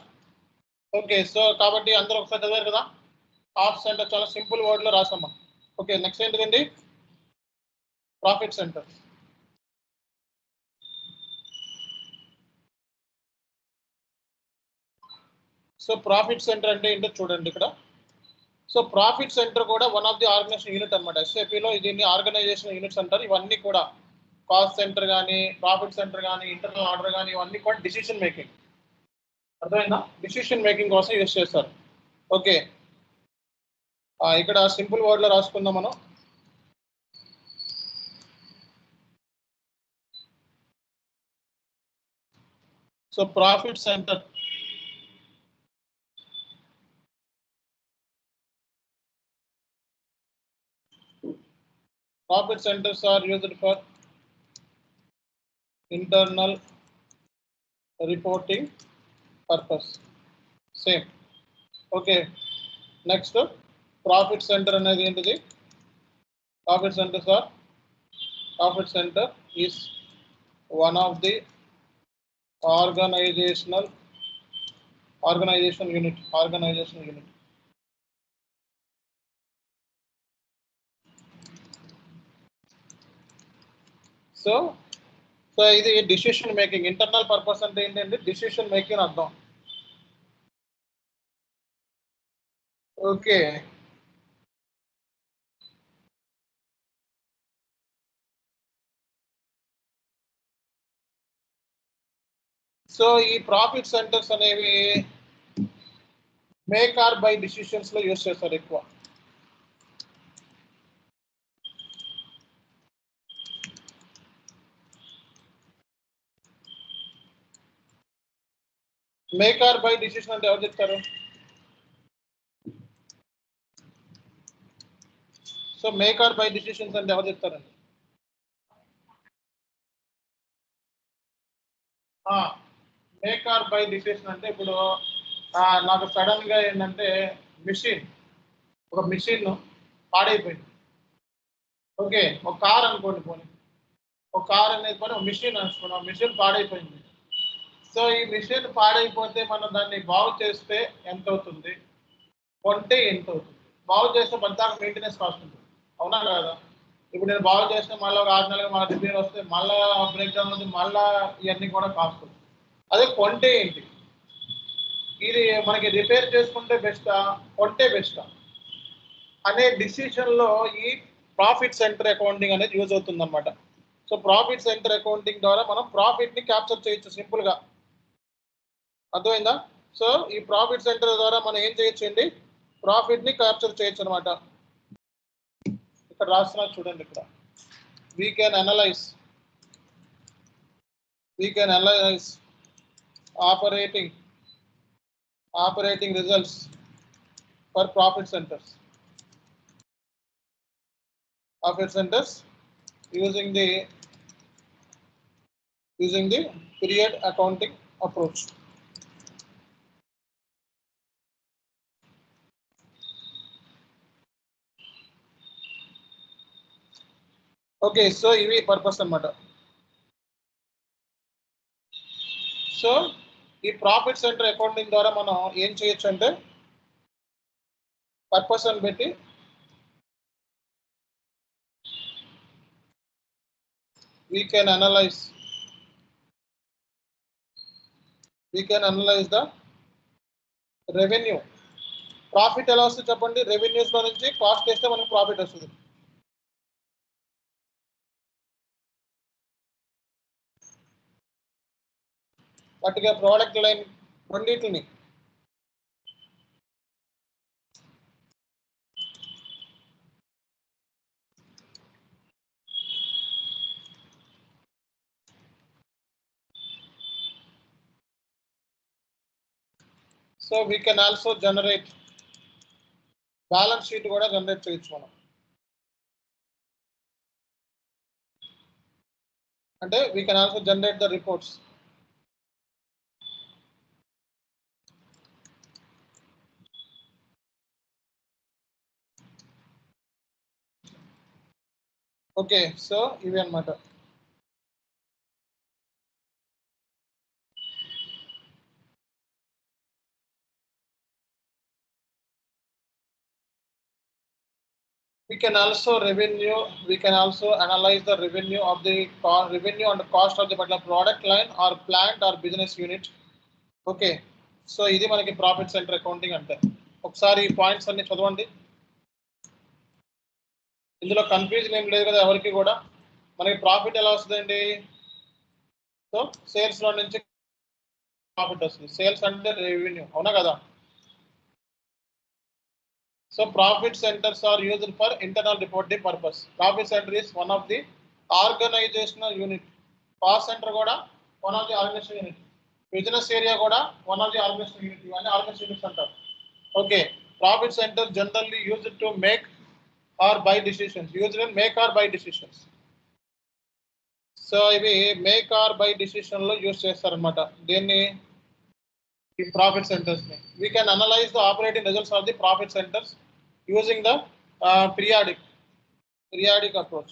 ఓకే, సో కాబట్టి అందరూ ఒకసారి చదివారు కదా. కాస్ట్ సెంటర్ చాలా సింపుల్ వర్డ్ లో రాసామా. ఓకే, నెక్స్ట్ ఏంటిదండి? Profit centre. So profit centre అంటే ఏంటో చూడండి ఇక్కడ. సో ప్రాఫిట్ సెంటర్ కూడా one of the organisation unit అనమాట. SAP లో దీన్ని ఆర్గనైజేషన్ యూనిట్స్ అంటారు. ఇవన్నీ కూడా కాస్ట్ సెంటర్ కానీ, ప్రాఫిట్ సెంటర్ కానీ, ఇంటర్నల్ ఆర్డర్ కానీ, ఇవన్నీ కూడా డిసిషన్ మేకింగ్. అర్థమైందా? డిసిషన్ మేకింగ్ కోసం యూజ్ చేస్తారు. ఓకే, ఇక్కడ సింపుల్ వర్డ్ లో రాసుకుందాం మనం. So profit centre profit centers are used for internal reporting purpose. Same. Okay, next profit center అనేది ఏంటిది? Profit centers are, profit center is one of the organizational unit. So ఇది decision making. Internal purpose అంటే ఏంటంటే decision making అర్థం. Okay, so ఈ profit centres అనేవి make or buy decisions లో use చేస్తారు ఎక్కువ. మేక్ ఆర్ బై డిసిషన్ అంటే ఎవరు చెప్తారు? So make or buy decisions అంటే ఎవరు చెప్తారండి? మేక్ ఆర్ బై డిసిషన్ అంటే ఇప్పుడు నాకు సడన్ గా ఏంటంటే ఒక మిషన్ పాడైపోయింది. ఓకే, ఒక కార్ అనుకోండి, పోనీ ఒక కార్ అనేది పోనీ ఒక మిషన్ అనుకోండి, మిషన్ పాడైపోయింది. సో ఈ మిషన్ పాడైపోతే మనం దాన్ని బాగు చేస్తే ఎంత అవుతుంది, కొంటే ఎంత అవుతుంది. బాగు చేస్తే మొత్తం మెయింటెనెన్స్ కాస్ట్ ఉంటుంది, అవునా కదా. ఇప్పుడు నేను బాగు చేస్తే మళ్ళీ ఒక 6 నెలలు మళ్ళీ రిపేర్ వస్తే మళ్ళీ బ్రేక్ డౌన్ ఉంది, మళ్ళీ ఇవన్నీ కూడా కాస్ట్ ఉంది. అదే కొంటే ఏంటి, ఇది మనకి రిపేర్ చేసుకుంటే బెస్టా కొంటే బెస్టా అనే డిసిషన్లో ఈ ప్రాఫిట్ సెంటర్ అకౌంటింగ్ అనేది యూజ్ అవుతుంది అనమాట. సో ప్రాఫిట్ సెంటర్ అకౌంటింగ్ ద్వారా మనం ప్రాఫిట్ని క్యాప్చర్ చేయొచ్చు సింపుల్గా, అర్థమైందా. సో ఈ ప్రాఫిట్ సెంటర్ ద్వారా మనం ఏం చేయొచ్చు అండి, ప్రాఫిట్ని క్యాప్చర్ చేయొచ్చు అనమాట. ఇక్కడ రాస్తున్నా చూడండి, ఇక్కడ we can analyze operating results for profit centers using the period accounting approach. Okay, so ఇవి పర్పస్ అన్నమాట. సో ఈ ప్రాఫిట్ సెంటర్ అకౌంటింగ్ ద్వారా మనం ఏం చేయొచ్చు అంటే పర్పస్ అని పెట్టి we can analyze the revenue. Profit ఎలా వస్తుంది చెప్పండి, రెవెన్యూస్ లో నుంచి కాస్ట్ వేస్తే మనకు ప్రాఫిట్ వస్తుంది. వాటిగా ప్రోడక్ట్ లైన్ రెండింటిని so we can also generate balance sheet కూడా జనరేట్ చేయొచ్చు మనం. అంటే we can also generate the reports. Okay, so ఇవి అన్నమాట. We can also analyze the revenue and cost of the particular product line or plant or business unit. Okay, so ఇది మనకి profit centre accounting అంటే. ఒకసారి ఈ points అన్ని చదవండి, ఇందులో కన్ఫ్యూజన్ ఏం లేదు కదా ఎవరికి కూడా. మనకి ప్రాఫిట్ ఎలా వస్తుందండి, సో సేల్స్ లో నుంచి ప్రాఫిట్ వస్తుంది. సేల్స్ అంటే రెవెన్యూ, అవునా కదా. So profit centres are used for internal reporting purpose. Profit centre is one of the organisational unit. Cost centre కూడా one of the organisation unit. Business area కూడా one of the organisation unit. ఇవన్నీ organisation units అంటారు. Okay, profit centre generally used to make or buy decisions. So ఇవి make or buy decision లో use చేస్తారనమాట. దీన్ని ఈ profit centres ని. We can analyse the operating results of the profit centres using the periodic approach.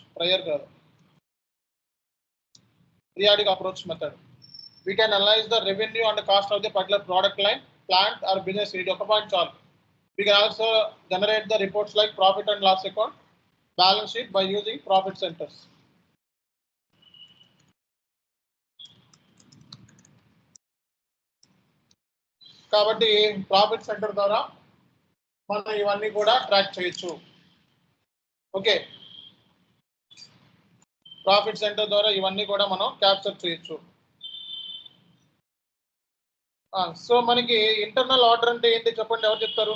Periodic approach method. We can analyze the revenue and the cost of the particular product line, plant or business unit. ఒక point చాలు. We can also generate the reports like profit and loss account, balance sheet by using profit centers. కాబట్టి profit centre ద్వారా మనం ఇవన్నీ కూడా track చేయొచ్చు. Okay, profit centre ద్వారా ఇవన్నీ కూడా మనం క్యాప్చర్ చేయొచ్చు. సో మనకి ఇంటర్నల్ ఆర్డర్ అంటే ఏంటి చెప్పండి, ఎవరు చెప్తారు?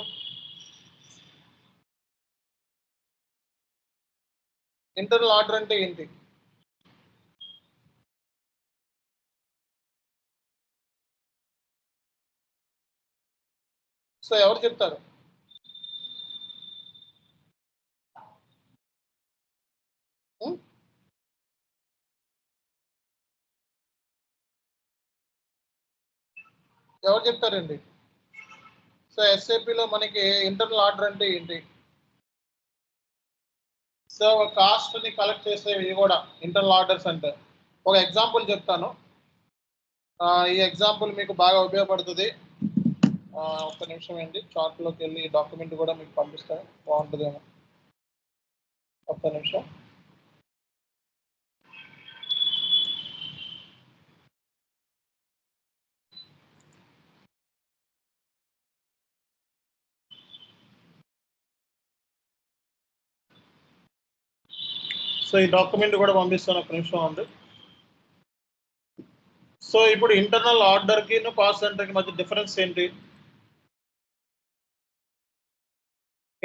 ఇంటర్నల్ ఆర్డర్ అంటే ఏంటి? సో ఎవరు చెప్తారు? ఎవరు చెప్తారండి? సో ఎస్ఏపిలో మనకి ఇంటర్నల్ ఆర్డర్ అంటే ఏంటి? సో కాస్ట్ ని కలెక్ట్ చేసేవి కూడా ఇంటర్నల్ ఆర్డర్స్ అంటే. ఒక ఎగ్జాంపుల్ చెప్తాను. ఈ ఎగ్జాంపుల్ మీకు బాగా ఉపయోగపడుతుంది. ఒక్క నిమిషం ఏంటి, చార్ట్లోకి వెళ్ళి ఈ డాక్యుమెంట్ కూడా మీకు పంపిస్తాను, బాగుంటుందేమో. ఒక్క నిమిషం. సో ఈ డాక్యుమెంట్ కూడా పంపిస్తాను, ఒక నిమిషం ఉంది. సో ఇప్పుడు ఇంటర్నల్ ఆర్డర్కి కాస్ట్ సెంటర్కి మధ్య డిఫరెన్స్ ఏంటి?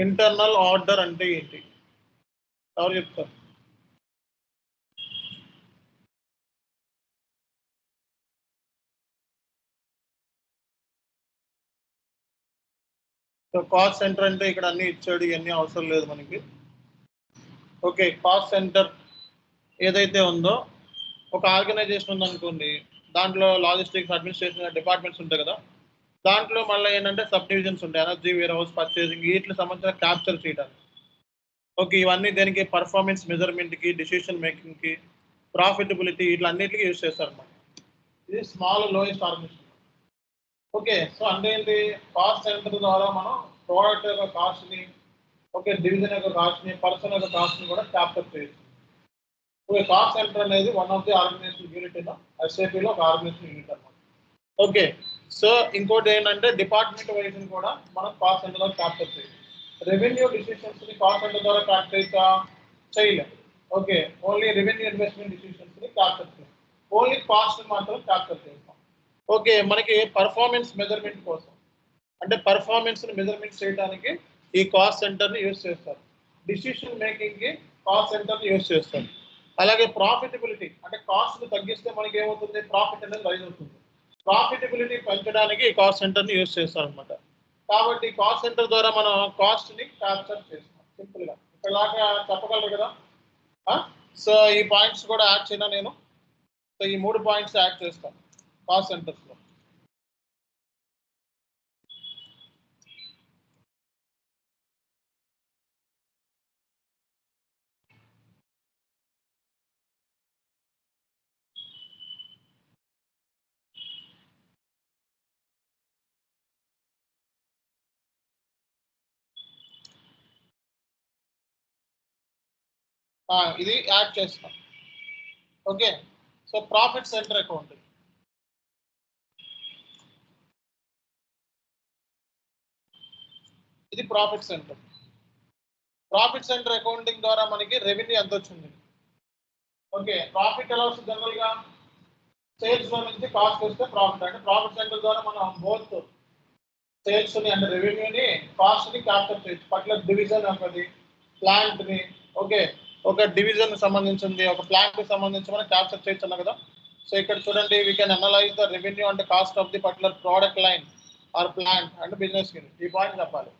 ఇంటర్నల్ ఆర్డర్ అంటే ఏంటి ఎవరు చెప్తారు? సో కాస్ట్ సెంటర్ అంటే ఇక్కడ అన్ని ఇచ్చాడు, ఇవన్నీ అవసరం లేదు మనకి. ఓకే, కాస్ట్ సెంటర్ ఏదైతే ఉందో, ఒక ఆర్గనైజేషన్ ఉందనుకోండి, దాంట్లో లాజిస్టిక్స్, అడ్మినిస్ట్రేషన్ డిపార్ట్మెంట్స్ ఉంటాయి కదా, దాంట్లో మళ్ళీ ఏంటంటే సబ్ డివిజన్స్ ఉంటాయి, ఎనర్జీ, వేర్ హౌస్, పర్చేసింగ్, వీటికి సంబంధించిన క్యాప్చర్ చేయడానికి. ఓకే, ఇవన్నీ దేనికి? పర్ఫార్మెన్స్ మెజర్మెంట్కి, డిసిషన్ మేకింగ్కి, ప్రాఫిటబిలిటీ, ఇట్లన్నిటికీ యూజ్ చేస్తారు అన్నమాట. ఇది small lowest organisation. Okay, so అంటే ఏంటి? కాస్ట్ సెంటర్ ద్వారా మనం ప్రోడక్ట్ యొక్క కాస్ట్ని, ఓకే, డివిజన్ యొక్క కాస్ట్ని, పర్సన్ యొక్క కాస్ట్ని కూడా క్యాప్చర్ చేయొచ్చు. ఓకే, కాస్ట్ సెంటర్ అనేది one of the organisation unit in ఎస్ఏపీలో ఒక ఆర్గనైజేషన్ యూనిట్ అన్నమాట. ఓకే, సో ఇంకోటి ఏంటంటే డిపార్ట్మెంట్ వైజ్ కూడా మనం కాస్ట్ సెంటర్ ద్వారా క్యాప్చర్ చేయొచ్చు. రెవెన్యూ డిసిషన్స్ ని కాస్ట్ సెంటర్ ద్వారా క్యాప్చర్ చేయలేం. Okay, only revenue investment decisions ని క్యాప్చర్ చేయాలి, ఓన్లీ కాస్ట్ మాత్రం క్యాప్చర్ చేస్తాం. ఓకే, మనకి పర్ఫార్మెన్స్ మెజర్మెంట్ కోసం, అంటే పర్ఫార్మెన్స్ ని మెజర్మెంట్ చేయడానికి ఈ కాస్ట్ సెంటర్ ని యూజ్ చేస్తారు. డిసిషన్ మేకింగ్ కి కాస్ట్ సెంటర్ ని యూజ్ చేస్తారు. అలాగే ప్రాఫిటబిలిటీ, అంటే కాస్ట్ ని తగ్గిస్తే మనకి ఏమవుతుంది? ప్రాఫిట్ అనేది రైజ్ అవుతుంది. ప్రాఫిటబిలిటీ పెంచడానికి ఈ కాస్ట్ సెంటర్ ని యూజ్ చేస్తారు అనమాట. కాబట్టి కాస్ట్ సెంటర్ ద్వారా మనం కాస్ట్ ని క్యాప్చర్ చేస్తాం. సింపుల్ గా ఇక్కడ దాకా చెప్పగలరు కదా. సో ఈ పాయింట్స్ కూడా యాడ్ చేయనా నేను? సో ఈ 3 పాయింట్స్ యాడ్ చేస్తాను కాస్ట్ సెంటర్స్ లో. ఇది యాడ్ చేస్తాం. Okay, so profit centre account, ఇది profit centre. Profit centre accounting ద్వారా మనకి రెవెన్యూ ఎంత వచ్చింది? ఓకే, ప్రాఫిట్ ఎలా వస్తుంది? జనరల్ గా సేల్స్ లో నుంచి కాస్ట్ వస్తే ప్రాఫిట్. అంటే ప్రాఫిట్ సెంటర్ ద్వారా మనం బోత్ సేల్స్ ని అంటే రెవెన్యూని, కాస్ట్ ని క్యాప్చర్ చేయొచ్చు. పర్టికులర్ డివిజన్ ఒకటి, ప్లాంట్ ని, ఓకే, ఒక డివిజన్ సంబంధించింది, ఒక ప్లాంట్ కి సంబంధించి మనం క్యాప్చర్ చేయొచ్చు కదా. సో ఇక్కడ చూడండి, we can analyse the revenue అంటే cost of the particular product line or plant and business unit. ఈ పాయింట్ చెప్పాలి.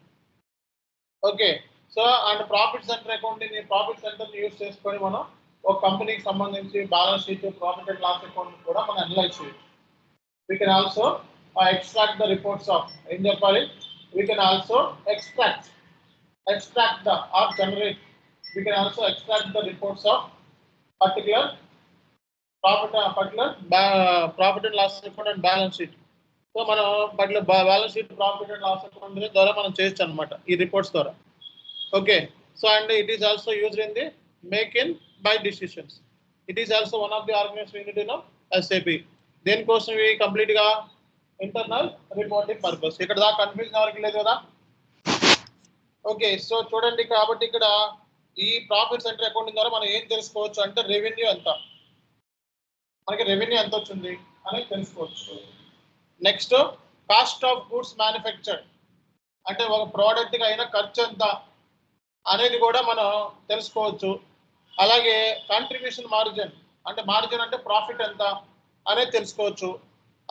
Okay, so and profit centre accounting, profit centre ని యూజ్ చేసుకొని మనం ఒక కంపెనీకి సంబంధించి balance sheet, profit and loss account కూడా మనం అనలైజ్ చేయొచ్చు. We can also extract the reports of, ఏం చెప్పాలి? We can also extract the or generate, we can also extract the reports of particular profit and loss account and balance sheet. So మనం particular balance sheet, profit and loss account ద్వారా మనం చేయొచ్చు అనమాట ఈ reports ద్వారా. Okay, so and it is also used in the make in buy decisions. It is also one of the organisation unit in SAP. దేనికోసం? ఇవి complete గా internal reporting purpose. ఇక్కడ దాకా కన్ఫ్యూజన్ ఎవరికి లేదు కదా. ఓకే, సో చూడండి, కాబట్టి ఇక్కడ ఈ ప్రాఫిట్ సెంటర్ అకౌంటింగ్ ద్వారా మనం ఏం తెలుసుకోవచ్చు అంటే రెవెన్యూ ఎంత, మనకి రెవెన్యూ ఎంత వచ్చింది అనేది తెలుసుకోవచ్చు. Next cost of goods manufactured, అంటే ఒక ప్రోడక్ట్ కి అయిన ఖర్చు ఎంత అనేది కూడా మనం తెలుసుకోవచ్చు. అలాగే కాంట్రిబ్యూషన్ మార్జిన్, అంటే మార్జిన్ అంటే ప్రాఫిట్ ఎంత అనేది తెలుసుకోవచ్చు.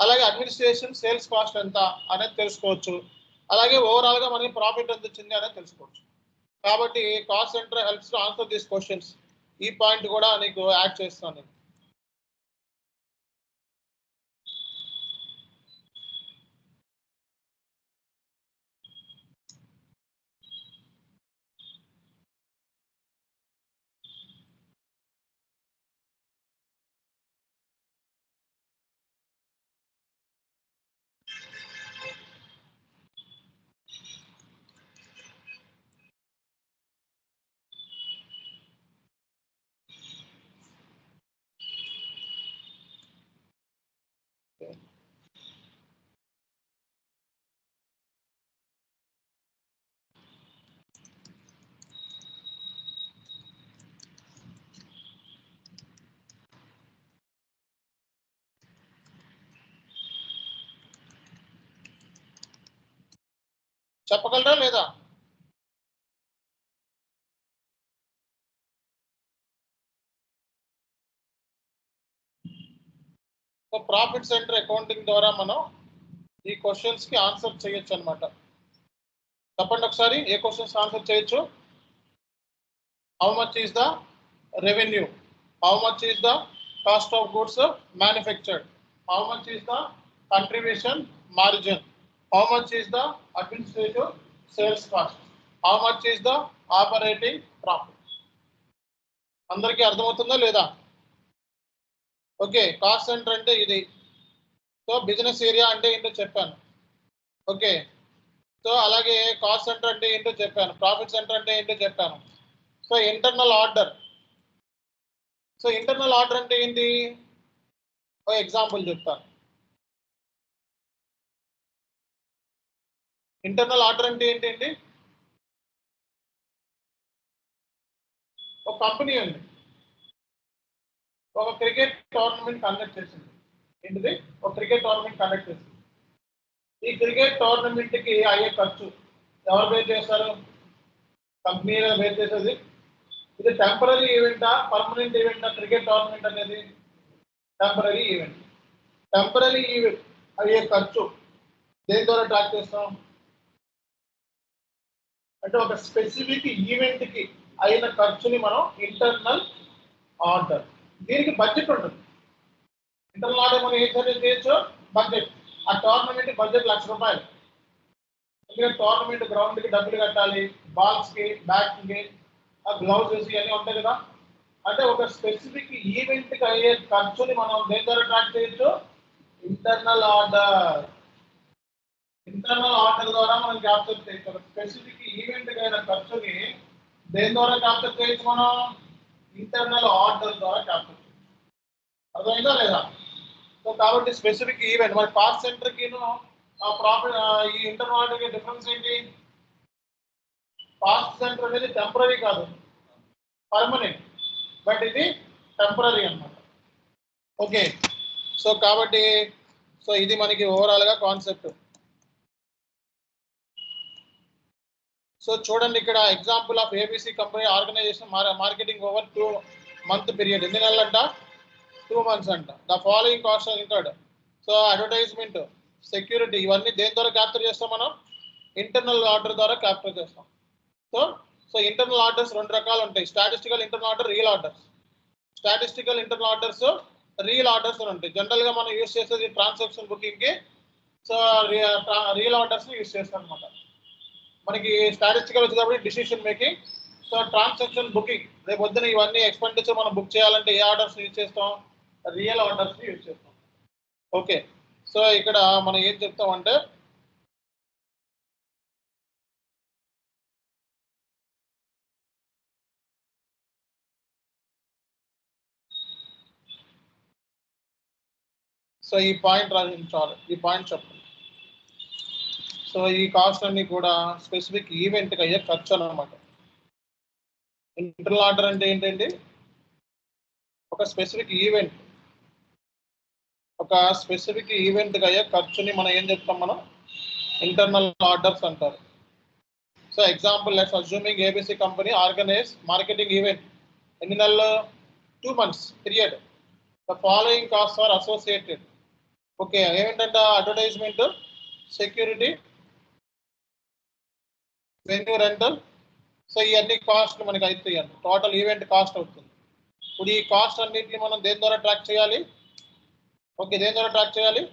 అలాగే అడ్మినిస్ట్రేషన్ సేల్స్ కాస్ట్ ఎంత అనేది తెలుసుకోవచ్చు. అలాగే ఓవరాల్ గా మనకి ప్రాఫిట్ ఎంత వచ్చింది అనేది తెలుసుకోవచ్చు. కాబట్టి cost centre helps to answer these questions. ఈ పాయింట్ కూడా నీకు యాడ్ చేస్తాను. చెప్పగలరా లేదా? సో ప్రాఫిట్ సెంటర్ అకౌంటింగ్ ద్వారా మనం ఈ క్వశ్చన్స్ కి ఆన్సర్ చేయొచ్చు అనమాట. చెప్పండి ఒకసారి, ఏ క్వశ్చన్స్ ఆన్సర్ చేయొచ్చు? How much is the revenue? How much is the cost of goods manufactured? How much is the contribution margin? How much is the administrative sales cost? How much is the operating profit? అందరికీ అర్థమవుతుందా లేదా? Okay, cost centre అంటే ఇది. So business area అంటే ఏంటో చెప్పాను. Okay, so అలాగే cost centre అంటే ఏంటో చెప్పాను, ప్రాఫిట్ సెంటర్ అంటే ఏంటో చెప్పాను. So internal order. So internal order అంటే ఏంటి? ఒక ఎగ్జాంపుల్ చెప్తాను. ఇంటర్నల్ ఆర్డర్ అంటే ఏంటండి? ఒక కంపెనీ ఉంది, ఒక క్రికెట్ టోర్నమెంట్ కండక్ట్ చేసింది. ఏంటిది? ఒక క్రికెట్ టోర్నమెంట్ కండక్ట్ చేసింది. ఈ క్రికెట్ టోర్నమెంట్ కి అయ్యే ఖర్చు ఎవరు పే చేస్తారు? కంపెనీ పే చేసేది. ఇది టెంపరీ ఈవెంటా, పర్మనెంట్ ఈవెంటా? క్రికెట్ టోర్నమెంట్ అనేది టెంపరీ ఈవెంట్. టెంపరీ ఈవెంట్ అయ్యే ఖర్చు దేని ద్వారా ట్రాక్ చేస్తాం అంటే ఒక స్పెసిఫిక్ ఈవెంట్ కి అయిన ఖర్చుని మనం ఇంటర్నల్ ఆర్డర్. దీనికి బడ్జెట్ ఉంటుంది. ఇంటర్నల్ ఆర్డర్ మనం ఏం చేయొచ్చు? బడ్జెట్. ఆ టోర్నమెంట్ బడ్జెట్ ₹1,00,000. ఎందుకంటే టోర్నమెంట్ గ్రౌండ్ కి డబ్బులు కట్టాలి, బాల్స్ కి, బ్యాట్ కి, ఆ గ్లౌజెస్ ఇవన్నీ ఉంటాయి కదా. అంటే ఒక స్పెసిఫిక్ ఈవెంట్ కి అయ్యే ఖర్చుని మనం దేని ద్వారా ట్రాక్ చేయొచ్చు? Internal order. ఇంటర్నల్ ఆర్డర్ ద్వారా మనం క్యాప్చర్ చేయొచ్చు. ఒక స్పెసిఫిక్ ఈవెంట్ కి అయిన ఖర్చుని దేని ద్వారా క్యాప్చర్ చేయొచ్చు? మనం ఇంటర్నల్ ఆర్డర్ ద్వారా క్యాప్చర్ చేయొచ్చు. అర్థమైందా లేదా? సో కాబట్టి స్పెసిఫిక్ ఈవెంట్ మరి కాస్ట్ సెంటర్ కి ప్రాఫిట్ ఈ ఇంటర్నల్ ఆర్డర్ కి డిఫరెన్స్ ఏంటి? కాస్ట్ సెంటర్ అనేది టెంపరీ కాదు, పర్మనెంట్. బట్ ఇది టెంపరీ అన్నమాట. ఓకే, సో కాబట్టి సో ఇది మనకి ఓవరాల్ గా కాన్సెప్ట్. సో చూడండి ఇక్కడ example of ABC company organisation marketing over 2 month period. ఎన్ని నెలలంట? 2 months అంట. The following cost incurred. So advertisement, security ఇవన్నీ దేని ద్వారా క్యాప్చర్ చేస్తాం మనం? ఇంటర్నల్ ఆర్డర్ ద్వారా క్యాప్చర్ చేస్తాం. సో సో ఇంటర్నల్ ఆర్డర్స్ 2 రకాలు ఉంటాయి. Statistical internal order, real orders. Statistical internal orders, real orders ఉంటాయి. జనరల్ గా మనం యూస్ చేసేది ట్రాన్సాక్షన్ బుకింగ్ కి. సో రియల్ ఆర్డర్స్ యూస్ చేస్తాం అనమాట. మనకి స్టాటిస్టికల్ వచ్చేటప్పుడు decision making. So transaction booking, రేపు పొద్దున ఇవన్నీ ఎక్స్పెండిచర్ మనం బుక్ చేయాలంటే ఏ ఆర్డర్స్ యూజ్ చేస్తాం? రియల్ ఆర్డర్స్ యూజ్ చేస్తాం. ఓకే, సో ఇక్కడ మనం ఏం చెప్తామంటే సో ఈ పాయింట్ రాయించాలి, ఈ పాయింట్ చెప్పండి. సో ఈ కాస్ట్ అన్ని కూడా స్పెసిఫిక్ ఈవెంట్కి అయ్యే ఖర్చు అనమాట. ఇంటర్నల్ ఆర్డర్ అంటే ఏంటండి? ఒక స్పెసిఫిక్ ఈవెంట్, ఒక స్పెసిఫిక్ ఈవెంట్కి అయ్యే ఖర్చుని మనం ఏం చెప్తాం? మనం ఇంటర్నల్ ఆర్డర్స్ అంటారు. So example let's assuming ABC company organise marketing event. ఎన్ని నెలలు? 2 months period. The following cost are associated. Okay, ఏమిటంటే advertisement, security, venue rental. So ఇవన్నీ కాస్ట్లు మనకి అవుతాయి అండి. టోటల్ ఈవెంట్ కాస్ట్ అవుతుంది. ఇప్పుడు ఈ కాస్ట్ అన్నింటిని మనం దేని ద్వారా ట్రాక్ చేయాలి? ఓకే, దేని ద్వారా ట్రాక్ చేయాలి?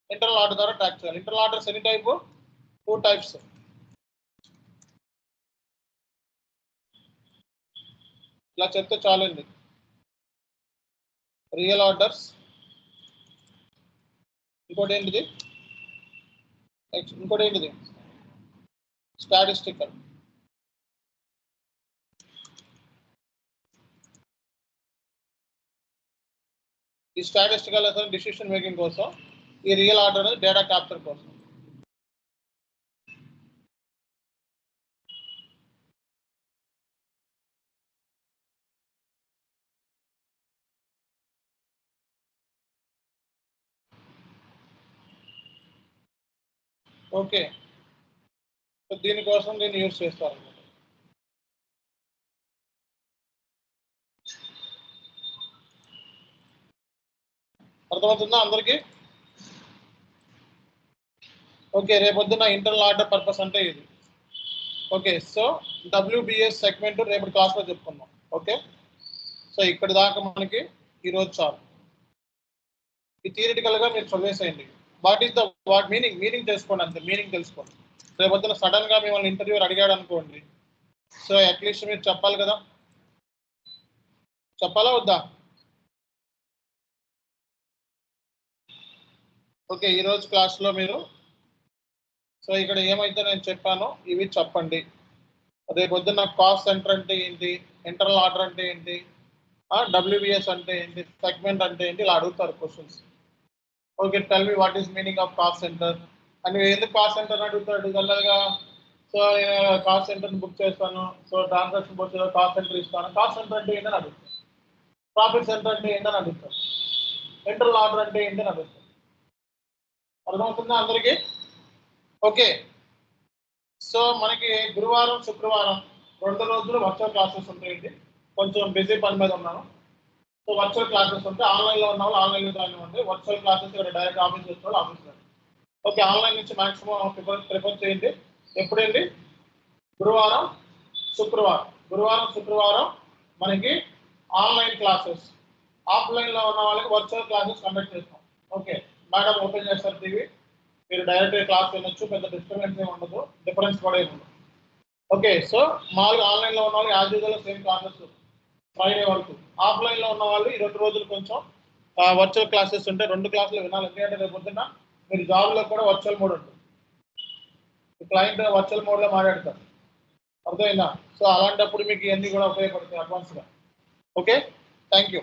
ఇంటర్నల్ ఆర్డర్ ద్వారా ట్రాక్ చేయాలి. ఇంటర్నల్ ఆర్డర్స్ ఎన్ని టైపు? 2 types. ఇలా చెప్తే చాలండి. రియల్ ఆర్డర్స్, ఇంకోటి ఏంటిది? స్టాటిస్టికల్. ఈ స్టాటిస్టికల్ అసలు డిసిషన్ మేకింగ్ కోసం, ఈ రియల్ ఆర్డర్ డేటా క్యాప్చర్ కోసం. ఓకే, సో దీనికోసం దీన్ని యూజ్ చేస్తారు అన్నమాట. అర్థమవుతుందా అందరికీ? ఓకే, రేపొద్దున ఇంటర్నల్ ఆర్డర్ పర్పస్ అంటే ఇది. ఓకే, సో డబ్ల్యూబిఎస్ సెగ్మెంట్ రేపటి క్లాస్లో చెప్పుకుందాం. ఓకే, సో ఇక్కడ దాకా మనకి ఈరోజు చాలు. ఈ థియరిటికల్గా మీరు చదివేసేయండి. వాట్ ఈస్ ద మీనింగ్ తెలుసుకోండి, అంతే. మీనింగ్ తెలుసుకోండి. రేపొద్దున సడన్గా మిమ్మల్ని ఇంటర్వ్యూర్ అడిగాడు అనుకోండి, సో అట్లీస్ట్ మీరు చెప్పాలి కదా, చెప్పాలా వద్దా? ఓకే, ఈరోజు క్లాస్లో మీరు సో ఇక్కడ ఏమైతే నేను చెప్పానో ఇవి చెప్పండి. రేపొద్దున కాస్ట్ సెంటర్ అంటే ఏంటి, ఇంటర్నల్ ఆర్డర్ అంటే ఏంటి, డబ్ల్యూబిఎస్ అంటే ఏంటి, సెగ్మెంట్ అంటే ఏంటి, ఇలా అడుగుతారు questions. Okay, tell me what is meaning of cost centre అని. ఎందుకు కాస్ట్ సెంటర్ అడుగుతాడు జనరల్గా? సో కాస్ట్ సెంటర్ని బుక్ చేస్తాను, సో ట్రాన్సాక్షన్ బుక్ చేస్తాను, కాస్ట్ సెంటర్ ఇస్తాను. కాస్ట్ సెంటర్ అంటే ఏంటని అడుగుతాను. ప్రాఫిట్ సెంటర్ అంటే ఏంటని అడుగుతారు. ఇంటర్నల్ ఆర్డర్ అంటే ఏంటని అడుగుతారు. అర్థమవుతుందా అందరికీ? ఓకే, సో మనకి గురువారం శుక్రవారం 2 రోజులు వర్చువల్ క్లాసెస్ ఉంటాయండి. కొంచెం బిజీ పని మీద ఉన్నాను. సో వర్చువల్ క్లాసెస్ ఉంటే ఆన్లైన్లో ఉన్న వాళ్ళు ఆన్లైన్లో జాయిన్ అవ్వండి. వర్చువల్ క్లాసెస్ ఇక్కడ డైరెక్ట్ ఆఫీస్ వచ్చిన వాళ్ళు ఆఫీస్లో. ఓకే, ఆన్లైన్ నుంచి మాక్సిమం ప్రిఫర్ చేయండి. ఎప్పుడండి? గురువారం శుక్రవారం మనకి ఆన్లైన్ క్లాసెస్. ఆఫ్లైన్లో ఉన్న వాళ్ళకి వర్చువల్ క్లాసెస్ కండక్ట్ చేస్తాం. ఓకే, మేడం ఓపెన్ చేస్తారు టీవీ, మీరు డైరెక్ట్గా క్లాస్ వినొచ్చు, పెద్ద డిస్టర్బెన్స్ ఏమి ఉండదు, డిఫరెన్స్ కూడా ఏమి ఉండదు. ఓకే, సో మామూలుగా ఆన్లైన్లో ఉన్న వాళ్ళు as usual same classes Friday వరకు. ఆఫ్లైన్లో ఉన్న వాళ్ళు ఈ 2 రోజులు కొంచెం వర్చువల్ క్లాసెస్ ఉంటే 2 క్లాసులు వినాలి. ఎందుకంటే రేపు పొద్దున్న మీరు జాబ్లో కూడా వర్చువల్ మోడ్ ఉంటుంది. క్లయింట్ వర్చువల్ మోడ్లో మాట్లాడతారు, అర్థమైందా? సో అలాంటప్పుడు మీకు ఇవన్నీ కూడా ఉపయోగపడతాయి అడ్వాన్స్గా. Okay, thank you.